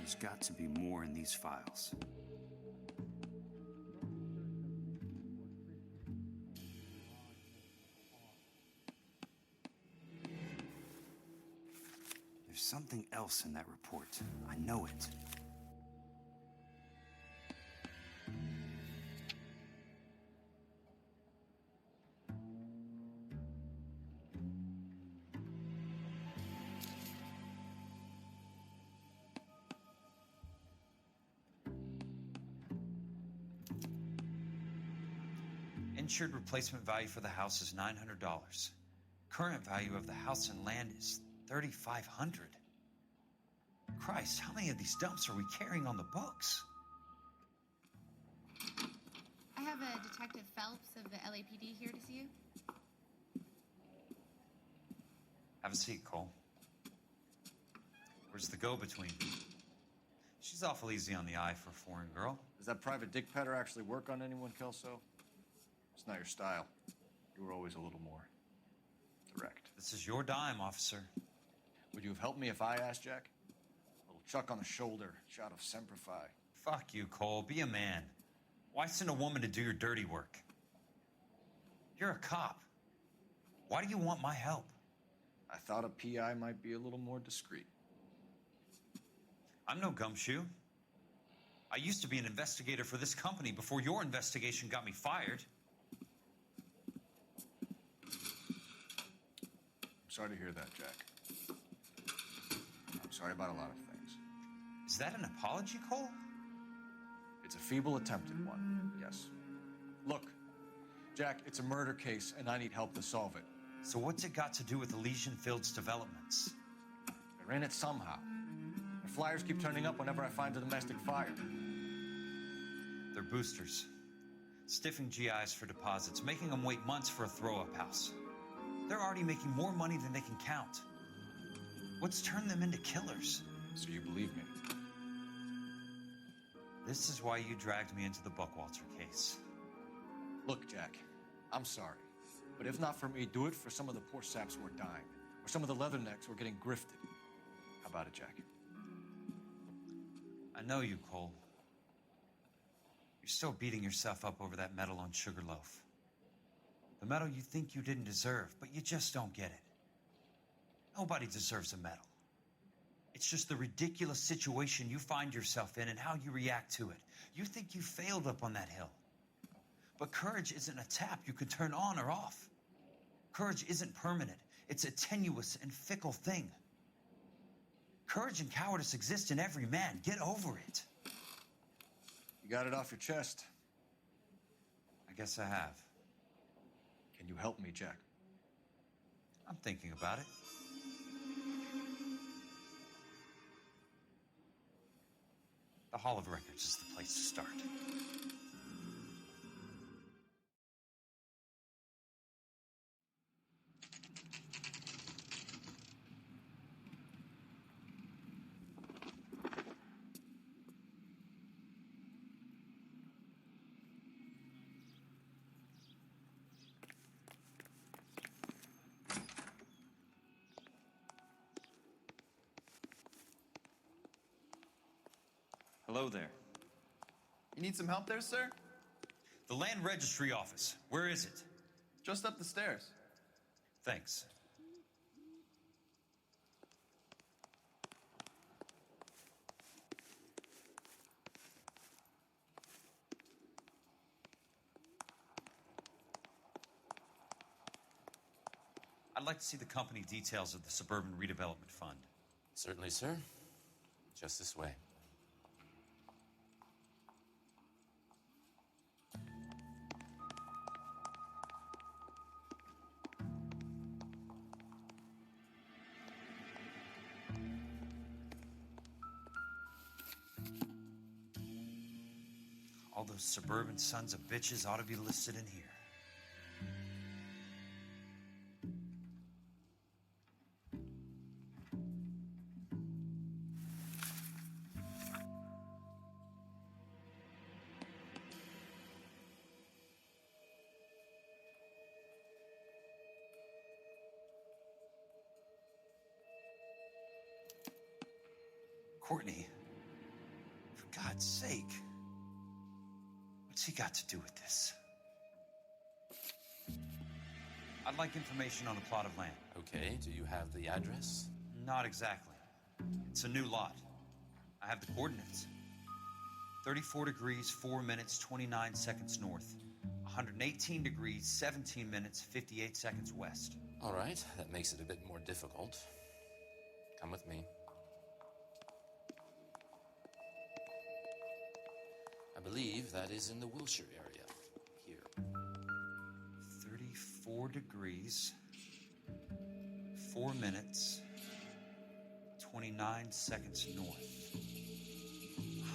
There's got to be more in these files. There's something else in that report. I know it. Insured replacement value for the house is $900. Current value of the house and land is $3,500. Christ, how many of these dumps are we carrying on the books? I have a Detective Phelps of the LAPD here to see you. Have a seat, Cole. Where's the go-between? She's awful easy on the eye for a foreign girl. Does that private dick petter actually work on anyone, Kelso? It's not your style. You were always a little more direct. This is your dime, officer. Would you have helped me if I asked, Jack? A little chuck on the shoulder, shot of Semper Fi. Fuck you, Cole. Be a man. Why send a woman to do your dirty work? You're a cop. Why do you want my help? I thought a PI might be a little more discreet. I'm no gumshoe. I used to be an investigator for this company before your investigation got me fired. I'm sorry to hear that, Jack. I'm sorry about a lot of things. Is that an apology, Cole? It's a feeble attempted one, yes. Look, Jack, it's a murder case, and I need help to solve it. So what's it got to do with Elysian Fields developments? They're in it somehow. The flyers keep turning up whenever I find a domestic fire. They're boosters. Stiffing GIs for deposits, making them wait months for a throw-up house. They're already making more money than they can count. What's turned them into killers? So you believe me? This is why you dragged me into the Buckwalter case. Look, Jack, I'm sorry. But if not for me, do it for some of the poor saps who are dying. Or some of the leathernecks who are getting grifted. How about it, Jack? I know you, Cole. You're still beating yourself up over that medal on Sugarloaf. The medal you think you didn't deserve, but you just don't get it. Nobody deserves a medal. It's just the ridiculous situation you find yourself in and how you react to it. You think you failed up on that hill. But courage isn't a tap you can turn on or off. Courage isn't permanent. It's a tenuous and fickle thing. Courage and cowardice exist in every man. Get over it. You got it off your chest. I guess I have. Can you help me, Jack? I'm thinking about it. The Hall of Records is the place to start. Hello there. You need some help there, sir? The Land Registry Office. Where is it? Just up the stairs. Thanks. I'd like to see the company details of the Suburban Redevelopment Fund. Certainly, sir. Just this way. All those suburban sons of bitches ought to be listed in here. Courtney, God's sake. What's he got to do with this? I'd like information on a plot of land. Okay, do you have the address? Not exactly. It's a new lot. I have the coordinates. 34 degrees, 4 minutes, 29 seconds north. 118 degrees, 17 minutes, 58 seconds west. All right, that makes it a bit more difficult. Come with me. I believe that is in the Wilshire area. Here. 34 degrees, 4 minutes, 29 seconds north.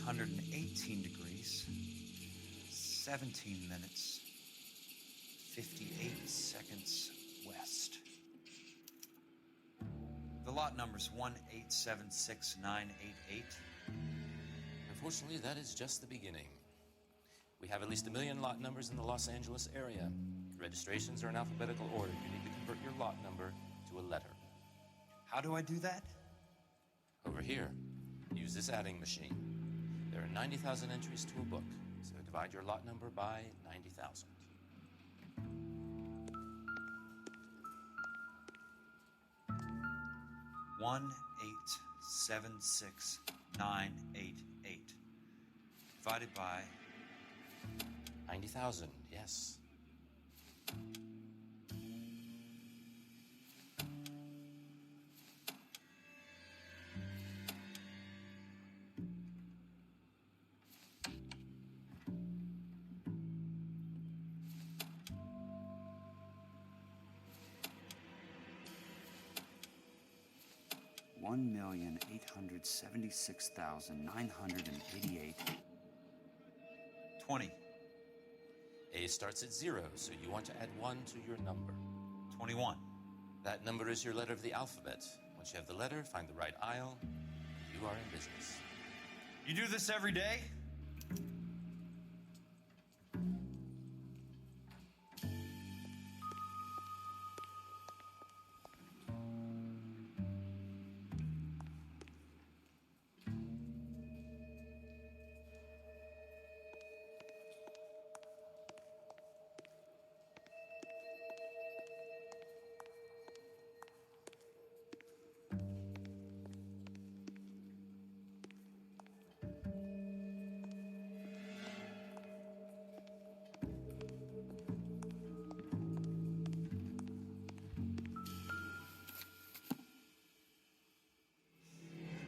118 degrees, 17 minutes, 58 seconds west. The lot number's 1876988. Unfortunately, that is just the beginning. We have at least 1 million lot numbers in the Los Angeles area. Registrations are in alphabetical order. You need to convert your lot number to a letter. How do I do that? Over here, use this adding machine. There are 90,000 entries to a book, so divide your lot number by 90,000. One 1876988 divided by 90,000, yes. $1,876,988. 20. A starts at 0, so you want to add 1 to your number. 21. That number is your letter of the alphabet. Once you have the letter, find the right aisle. You are in business. You do this every day?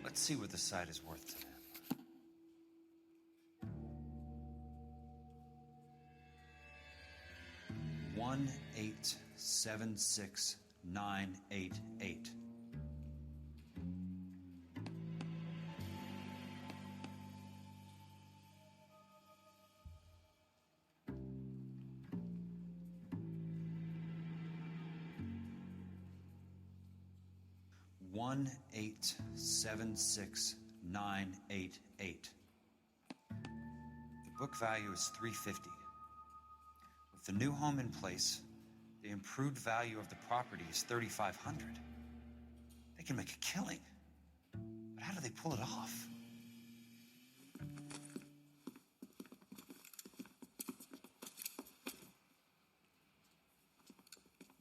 Let's see what the site is worth to them. $1,876,988. $1,876,988. The book value is $350. With the new home in place, the improved value of the property is $3,500. They can make a killing. But how do they pull it off?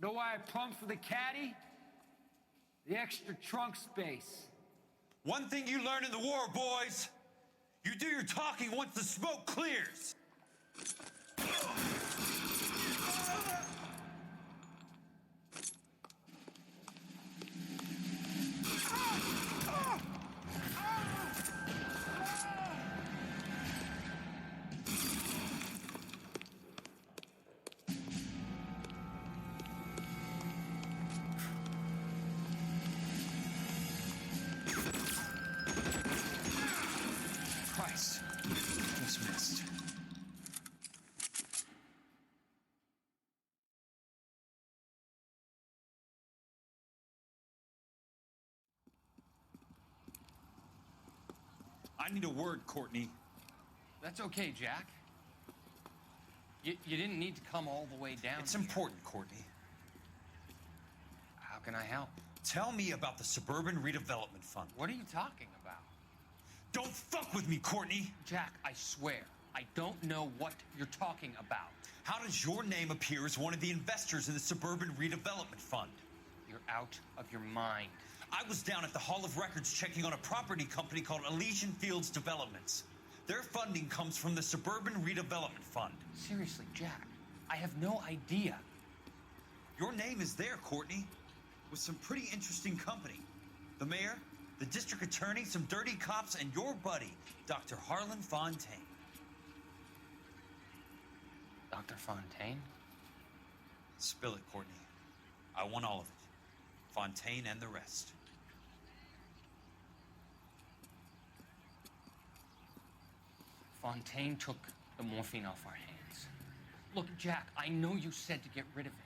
Know why I plumbed for the caddy? The extra trunk space. One thing you learn in the war, boys. You do your talking once the smoke clears. Christ, just missed. I need a word, Courtney. That's okay, Jack. You didn't need to come all the way down. It's important, Courtney. How can I help? Tell me about the Suburban Redevelopment Fund. What are you talking about? Don't fuck with me, Courtney! Jack, I swear, I don't know what you're talking about. How does your name appear as one of the investors in the Suburban Redevelopment Fund? You're out of your mind. I was down at the Hall of Records checking on a property company called Elysian Fields Developments. Their funding comes from the Suburban Redevelopment Fund. Seriously, Jack, I have no idea. Your name is there, Courtney, with some pretty interesting company. The mayor, the district attorney, some dirty cops, and your buddy, Dr. Harlan Fontaine. Dr. Fontaine? Spill it, Courtney. I want all of it. Fontaine and the rest. Fontaine took the morphine off our hands. Look, Jack, I know you said to get rid of it,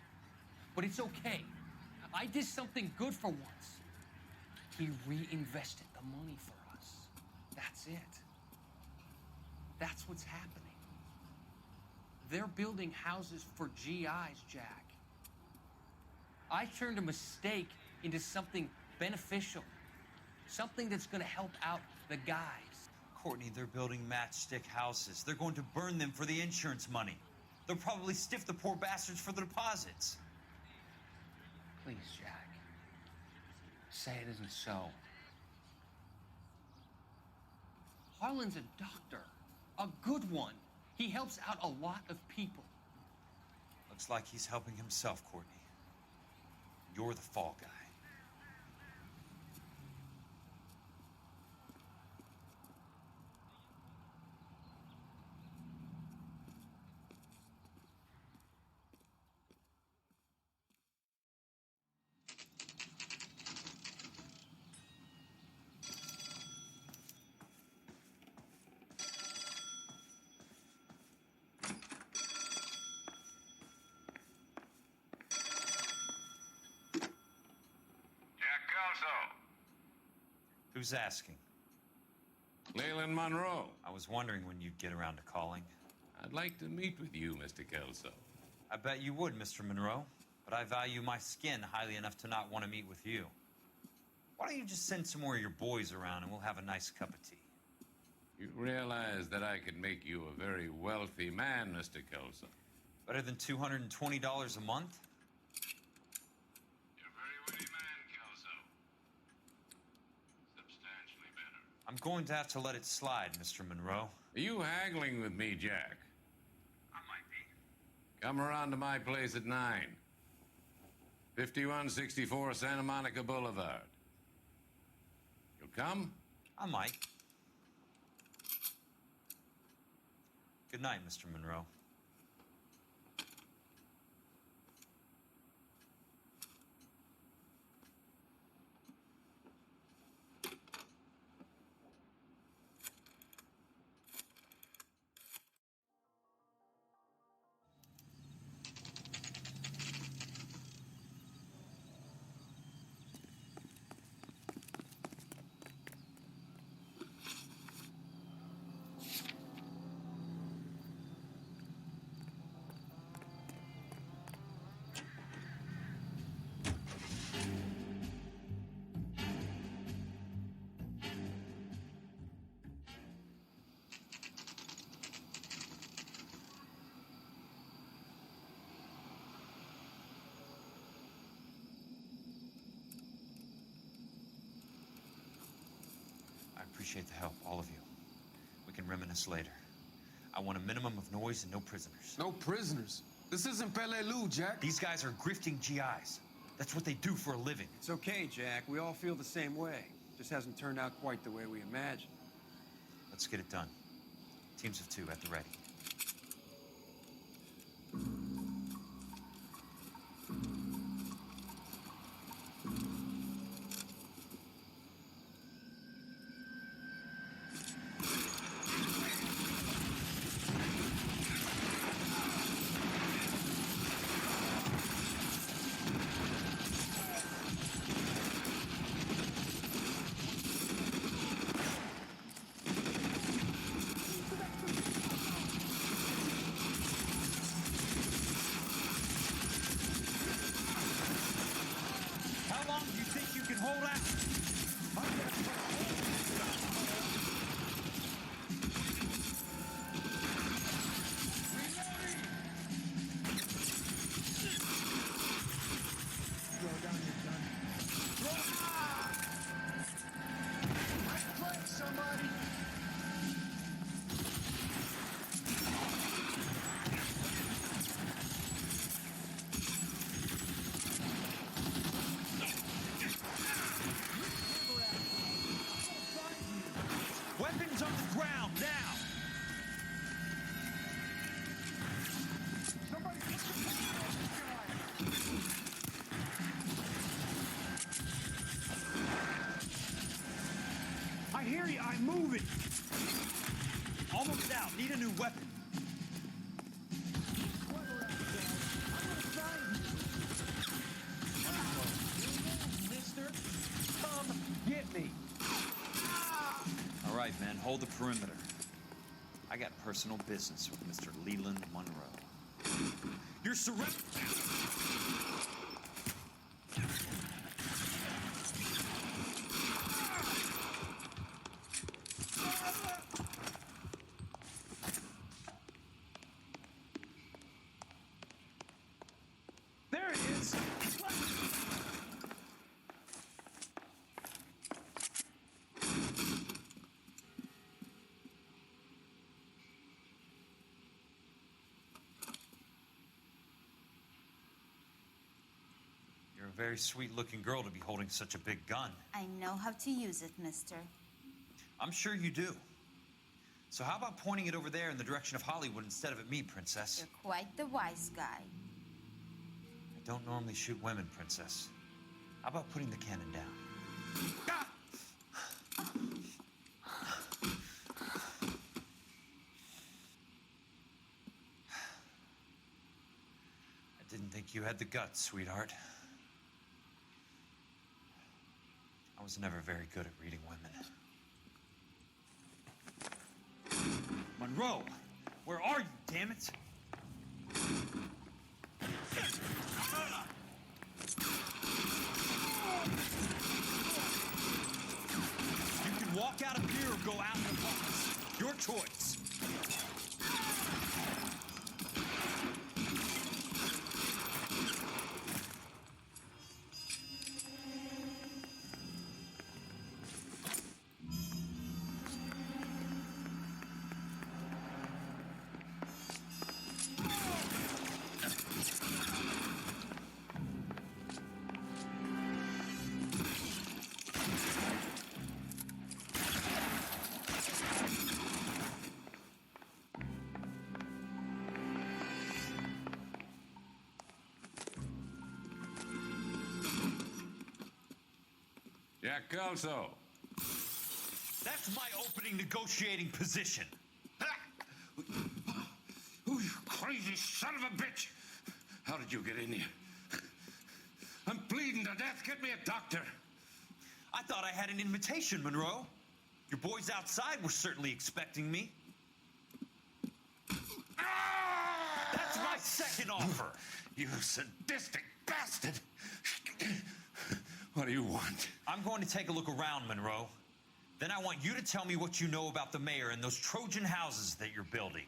but it's okay. I did something good for once. He reinvested the money for us. That's it. That's what's happening. They're building houses for GIs, Jack. I turned a mistake into something beneficial, something that's going to help out the guys. Courtney, they're building matchstick houses. They're going to burn them for the insurance money. They'll probably stiff the poor bastards for the deposits. Please, Jack. Say it isn't so. Harlan's a doctor. A good one. He helps out a lot of people. Looks like he's helping himself, Courtney. You're the fall guy. Who's asking? Leyland Monroe. I was wondering when you'd get around to calling. I'd like to meet with you, Mr. Kelso. I bet you would, Mr. Monroe. But I value my skin highly enough to not want to meet with you. Why don't you just send some more of your boys around and we'll have a nice cup of tea? You realize that I could make you a very wealthy man, Mr. Kelso. Better than $220 a month? I'm going to have to let it slide, Mr. Monroe. Are you haggling with me, Jack? I might be. Come around to my place at 9. 5164 Santa Monica Boulevard. You'll come? I might. Good night, Mr. Monroe. I appreciate the help, all of you. We can reminisce later. I want a minimum of noise and no prisoners. No prisoners? This isn't Peleliu, Jack. These guys are grifting GIs. That's what they do for a living. It's okay, Jack. We all feel the same way. Just hasn't turned out quite the way we imagined. Let's get it done. Teams of 2 at the ready. How long do you think you can hold out? moving! Almost out. Need a new weapon. Mister, come get me. All right, men, hold the perimeter. I got personal business with Mr. Leland Monroe. You're surrounded. There it is. You're a very sweet-looking girl to be holding such a big gun. I know how to use it, mister. I'm sure you do. So how about pointing it over there in the direction of Hollywood instead of at me, Princess? You're quite the wise guy. I don't normally shoot women, Princess. How about putting the cannon down? Ah! I didn't think you had the guts, sweetheart. I was never very good at reading women. Monroe! Where are you, damn it? You can walk out of here or go out in the box. Your choice. Jack Kelso. That's my opening negotiating position. Oh, you crazy son of a bitch! How did you get in here? I'm bleeding to death. Get me a doctor. I thought I had an invitation, Monroe. Your boys outside were certainly expecting me. That's my second offer. You sadistic bastard! What do you want? I'm going to take a look around, Monroe. Then I want you to tell me what you know about the mayor and those Trojan houses that you're building.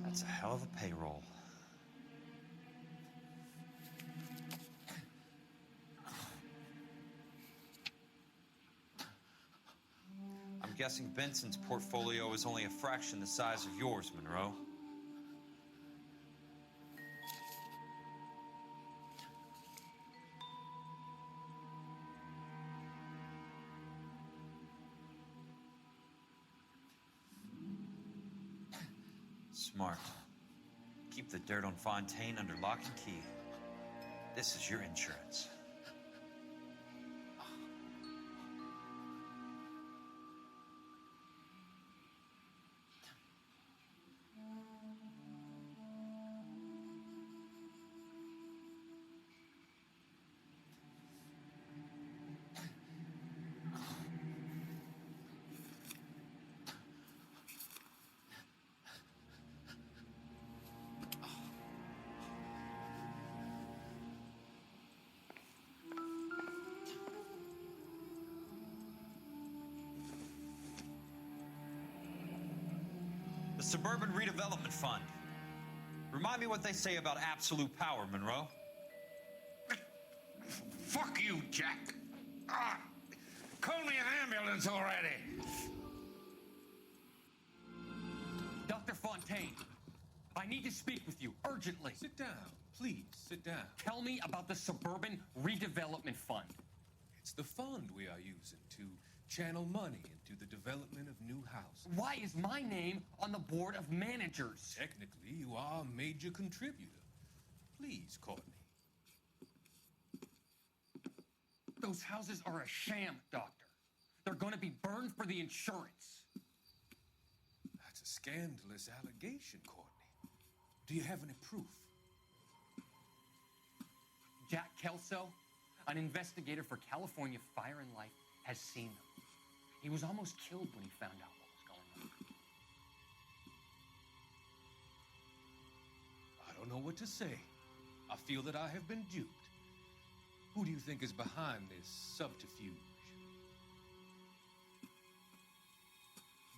That's a hell of a payroll. I'm guessing Benson's portfolio is only a fraction the size of yours, Monroe. Smart. Keep the dirt on Fontaine under lock and key. This is your insurance. The Suburban Redevelopment Fund. Remind me what they say about absolute power, Monroe. Fuck you, Jack. Call me an ambulance already. Dr. Fontaine, I need to speak with you urgently. Sit down. Please, sit down. down. Tell me about the Suburban Redevelopment Fund. It's the fund we are using to channel money into the development of new houses. Why is my name on the board of managers? Technically, you are a major contributor. Please, Courtney. Those houses are a sham, Doctor. They're going to be burned for the insurance. That's a scandalous allegation, Courtney. Do you have any proof? Jack Kelso, an investigator for California Fire and Life, has seen them. He was almost killed when he found out what was going on. I don't know what to say. I feel that I have been duped. Who do you think is behind this subterfuge?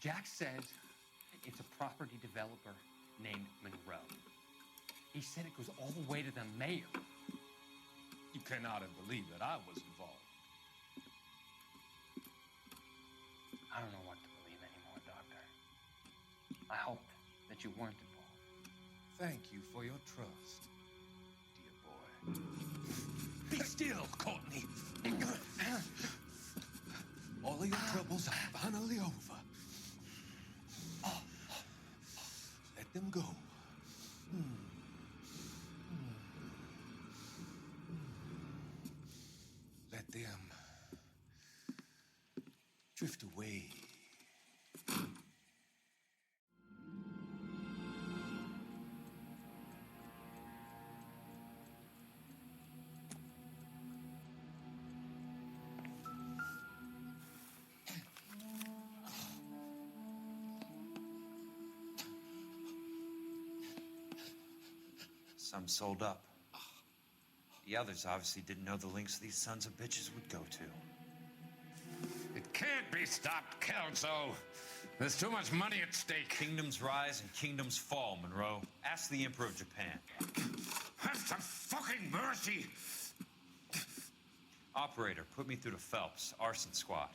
Jack says it's a property developer named Monroe. He said it goes all the way to the mayor. You cannot have believed that I was involved. I don't know what to believe anymore, Doctor. I hoped that you weren't involved. Thank you for your trust, dear boy. Be still, Courtney. All of your troubles are finally over. Let them go. Let them drift away. Some sold up. The others obviously didn't know the lengths these sons of bitches would go to. It can't be stopped, Kelso. There's too much money at stake. Kingdoms rise and kingdoms fall, Monroe. Ask the Emperor of Japan. Have some fucking mercy. Operator, put me through to Phelps, arson squad.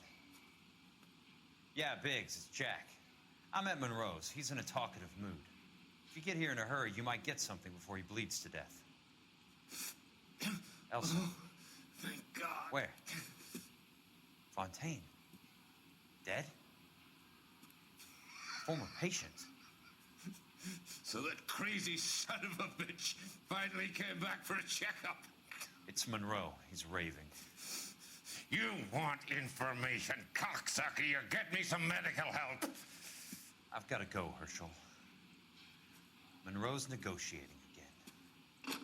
Yeah, Biggs, it's Jack. I'm at Monroe's. He's in a talkative mood. If you get here in a hurry, you might get something before he bleeds to death. Elsa. Oh, thank God. Where? Fontaine. Dead? Former patient. So that crazy son of a bitch finally came back for a checkup. It's Monroe. He's raving. You want information, cocksucker. You get me some medical help. I've got to go, Herschel. Monroe's negotiating again.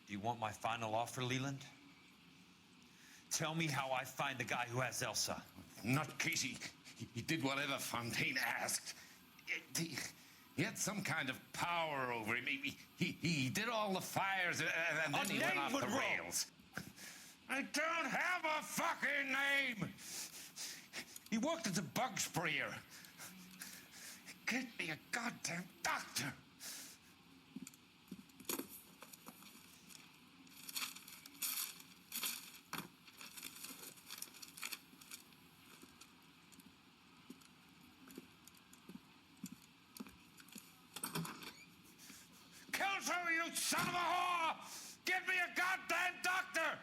Do you want my final offer, Leland? Tell me how I find the guy who has Elsa. Not Casey. He did whatever Fontaine asked. He had some kind of power over him. He did all the fires and then he went off the rails. I don't have a fucking name. He worked as a bug sprayer. Get me a goddamn doctor. Kelso, you son of a whore! Get me a goddamn doctor!